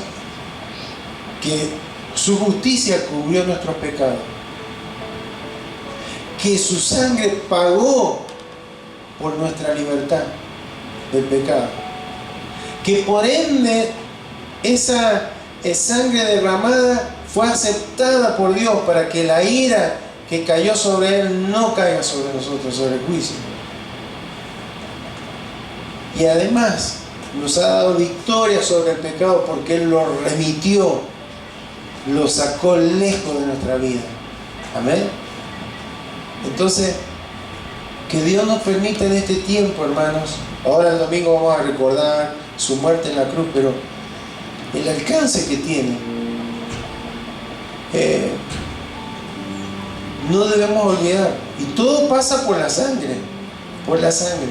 Que su justicia cubrió nuestros pecados. Que su sangre pagó por nuestra libertad del pecado. Que por ende esa sangre derramada fue aceptada por Dios para que la ira que cayó sobre Él no caiga sobre nosotros, sobre el juicio. Y además nos ha dado victoria sobre el pecado porque Él lo remitió, lo sacó lejos de nuestra vida. Amén. Entonces, que Dios nos permita en este tiempo, hermanos. Ahora el domingo vamos a recordar su muerte en la cruz, pero el alcance que tiene, no debemos olvidar. Y todo pasa por la sangre, por la sangre.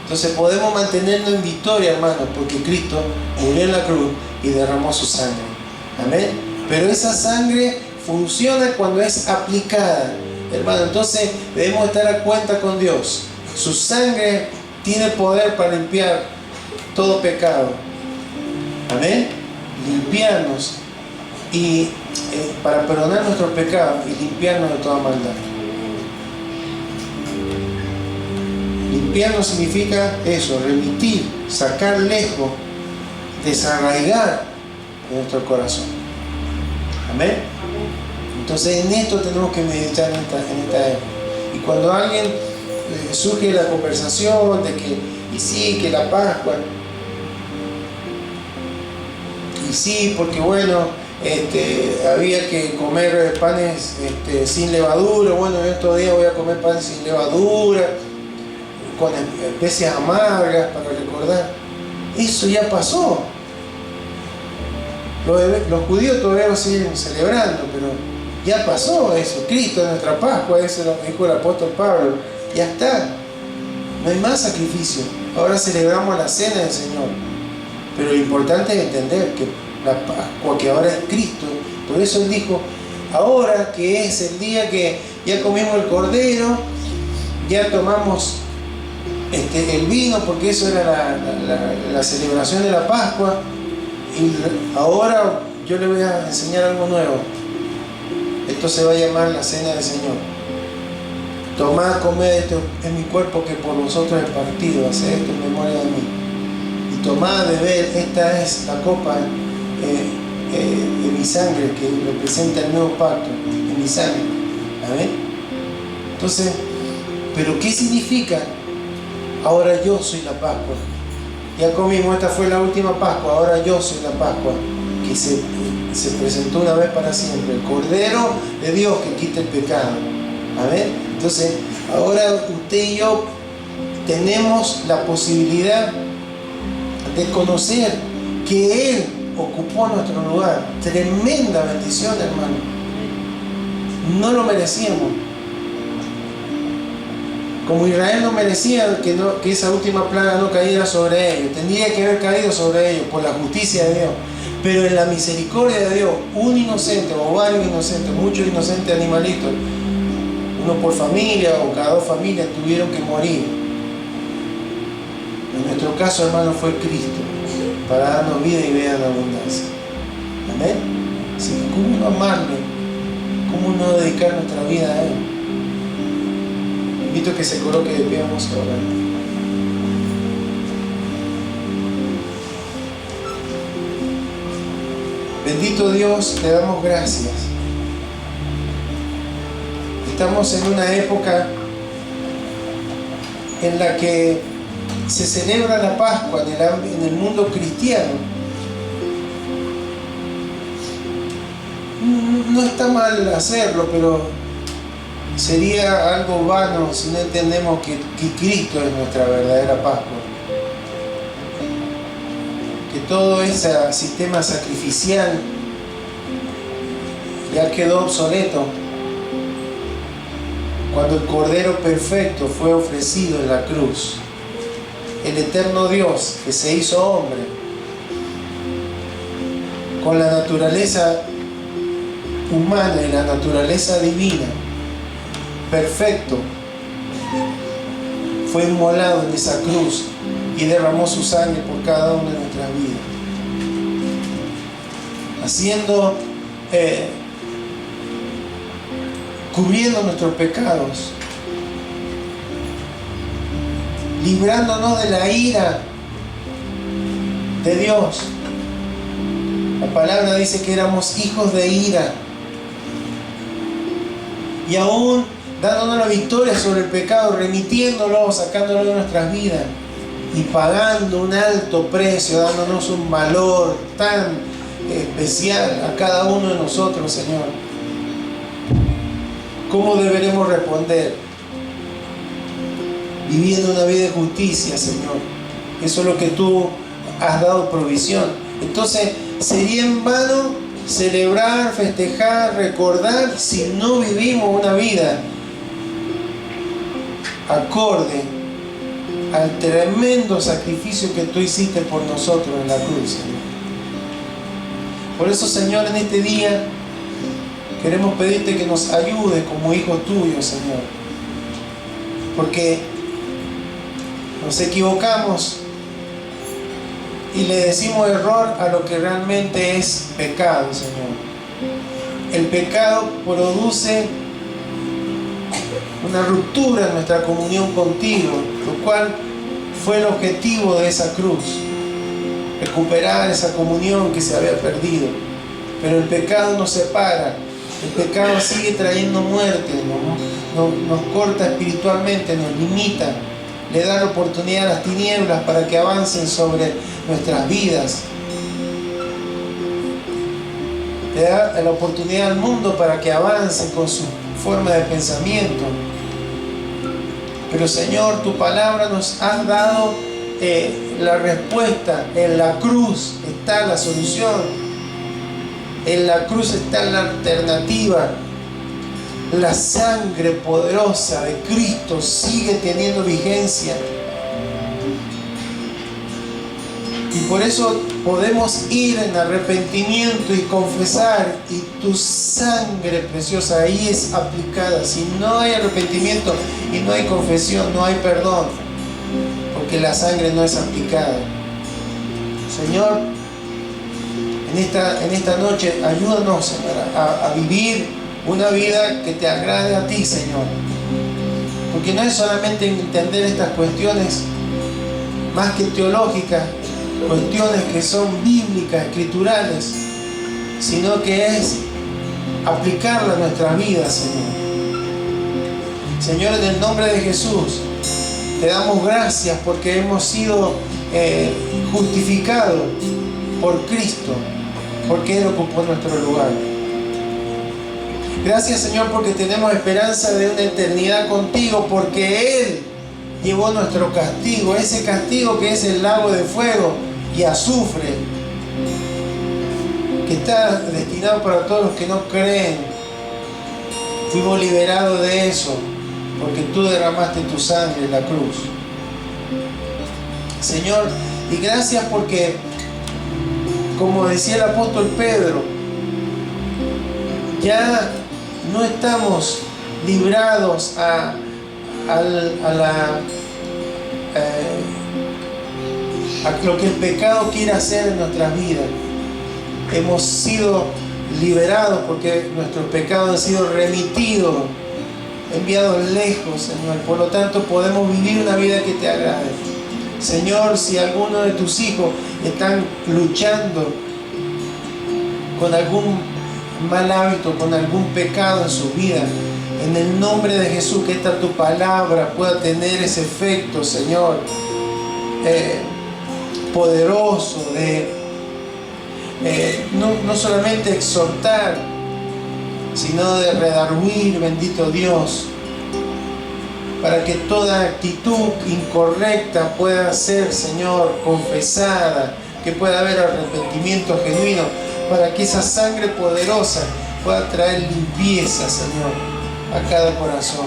Entonces podemos mantenernos en victoria, hermanos, porque Cristo murió en la cruz y derramó su sangre. Amén. Pero esa sangre funciona cuando es aplicada, hermano. Entonces debemos estar a cuenta con Dios. Su sangre tiene poder para limpiar todo pecado. Amén. Limpiarnos y para perdonar nuestros pecados y limpiarnos de toda maldad. Limpiarnos significa eso, remitir, sacar lejos, desarraigar de nuestro corazón. Amén. Entonces en esto tenemos que meditar en esta época. Y cuando alguien surge la conversación de que, y sí, que la Pascua, y sí, porque bueno, había que comer panes sin levadura, bueno, yo estos días voy a comer panes sin levadura, con especias amargas para recordar. Eso ya pasó. Los judíos todavía lo siguen celebrando, pero ya pasó eso. Cristo es nuestra Pascua, eso lo dijo el apóstol Pablo. Ya está. No hay más sacrificio. Ahora celebramos la cena del Señor. Pero lo importante es entender que la Pascua, que ahora es Cristo. Por eso Él dijo, ahora que es el día que ya comimos el cordero, ya tomamos el vino, porque eso era la celebración de la Pascua, y ahora yo le voy a enseñar algo nuevo. Esto se va a llamar la cena del Señor. Tomad, comed, esto es mi cuerpo que por vosotros es partido, haced esto en memoria de mí. Y tomad, bebed, esta es la copa de mi sangre, que representa el nuevo pacto, de mi sangre. ¿Amén? Entonces, ¿pero qué significa? Ahora yo soy la Pascua. Ya comimos, esta fue la última Pascua, ahora yo soy la Pascua, que se presentó una vez para siempre, el Cordero de Dios que quita el pecado. Amén. Entonces, ahora usted y yo tenemos la posibilidad de conocer que Él ocupó nuestro lugar. Tremenda bendición, hermano. No lo merecíamos. Como Israel no merecía que esa última plaga no cayera sobre ellos, tendría que haber caído sobre ellos por la justicia de Dios. Pero en la misericordia de Dios, un inocente o varios inocentes, muchos inocentes animalitos, uno por familia o cada dos familias, tuvieron que morir. En nuestro caso, hermano, fue Cristo, para darnos vida y vida en abundancia. Amén. Así que, ¿cómo no amarle? ¿Cómo no dedicar nuestra vida a Él? Invito a que se coloque de pie, vamos a orar. Bendito Dios, te damos gracias. Estamos en una época en la que se celebra la Pascua en el mundo cristiano. No está mal hacerlo, pero sería algo vano si no entendemos que Cristo es nuestra verdadera Pascua. Que todo ese sistema sacrificial ya quedó obsoleto cuando el Cordero Perfecto fue ofrecido en la cruz. El eterno Dios que se hizo hombre con la naturaleza humana y la naturaleza divina, perfecto, fue inmolado en esa cruz y derramó su sangre por cada una de nuestras vidas, haciendo, cubriendo nuestros pecados, librándonos de la ira de Dios. La palabra dice que éramos hijos de ira, y aún dándonos la victoria sobre el pecado, remitiéndolo, sacándolo de nuestras vidas y pagando un alto precio, dándonos un valor tan especial a cada uno de nosotros, Señor. ¿Cómo deberemos responder? Viviendo una vida de justicia, Señor. Eso es lo que tú has dado provisión. Entonces, sería en vano celebrar, festejar, recordar si no vivimos una vida acorde al tremendo sacrificio que tú hiciste por nosotros en la cruz, Señor. Por eso, Señor, en este día queremos pedirte que nos ayudes como hijos tuyos, Señor, porque nos equivocamos y le decimos error a lo que realmente es pecado, Señor. El pecado produce una ruptura en nuestra comunión contigo, lo cual fue el objetivo de esa cruz, recuperar esa comunión que se había perdido. Pero el pecado nos separa, el pecado sigue trayendo muerte, nos corta espiritualmente, nos limita, le da la oportunidad a las tinieblas para que avancen sobre nuestras vidas. Le da la oportunidad al mundo para que avance con su forma de pensamiento. Pero Señor, tu palabra nos ha dado la respuesta. En la cruz está la solución. En la cruz está la alternativa. La sangre poderosa de Cristo sigue teniendo vigencia. Y por eso podemos ir en arrepentimiento y confesar, y tu sangre preciosa ahí es aplicada. Si no hay arrepentimiento y no hay confesión, no hay perdón, porque la sangre no es aplicada. Señor, en esta noche, ayúdanos, Señor, a vivir una vida que te agrade a ti, Señor. Porque no es solamente entender estas cuestiones más que teológicas, cuestiones que son bíblicas, escriturales, sino que es aplicarla a nuestras vidas, Señor. Señor, en el nombre de Jesús, te damos gracias porque hemos sido justificados por Cristo, porque Él ocupó nuestro lugar. Gracias, Señor, porque tenemos esperanza de una eternidad contigo, porque Él llevó nuestro castigo, ese castigo que es el lago de fuego y azufre, que está destinado para todos los que no creen. Fuimos liberados de eso, porque tú derramaste tu sangre en la cruz. Señor, y gracias porque, como decía el apóstol Pedro, ya no estamos librados a lo que el pecado quiere hacer en nuestras vidas. Hemos sido liberados porque nuestros pecados han sido remitidos, enviados lejos, Señor. Por lo tanto, podemos vivir una vida que te agrade. Señor, si alguno de tus hijos están luchando con algún mal hábito, con algún pecado en su vida, en el nombre de Jesús, que esta tu palabra pueda tener ese efecto, Señor, poderoso de no solamente exhortar, sino de redarguir, bendito Dios, para que toda actitud incorrecta pueda ser, Señor, confesada, que pueda haber arrepentimiento genuino, para que esa sangre poderosa pueda traer limpieza, Señor, a cada corazón.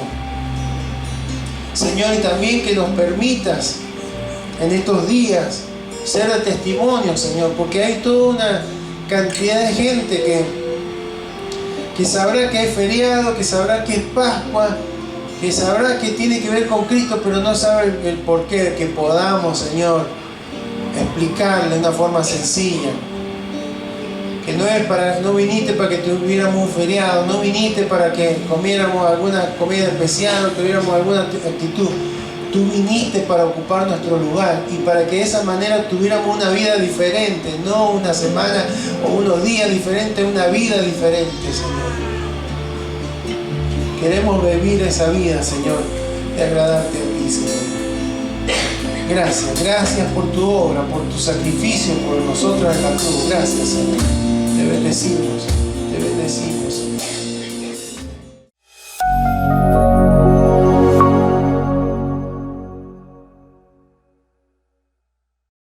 Señor, y también que nos permitas en estos días ser de testimonio, Señor, porque hay toda una cantidad de gente que sabrá que es feriado, que sabrá que es Pascua, que sabrá que tiene que ver con Cristo, pero no sabe el porqué. Que podamos, Señor, explicarle de una forma sencilla, que no viniste para que tuviéramos un feriado, no viniste para que comiéramos alguna comida especial o tuviéramos alguna actitud. Tú viniste para ocupar nuestro lugar y para que de esa manera tuviéramos una vida diferente, no una semana o unos días diferentes, una vida diferente, Señor. Queremos vivir esa vida, Señor, de agradarte a ti, Señor. Gracias por tu obra, por tu sacrificio por nosotros en la cruz. Gracias, Señor. Te bendecimos, Señor.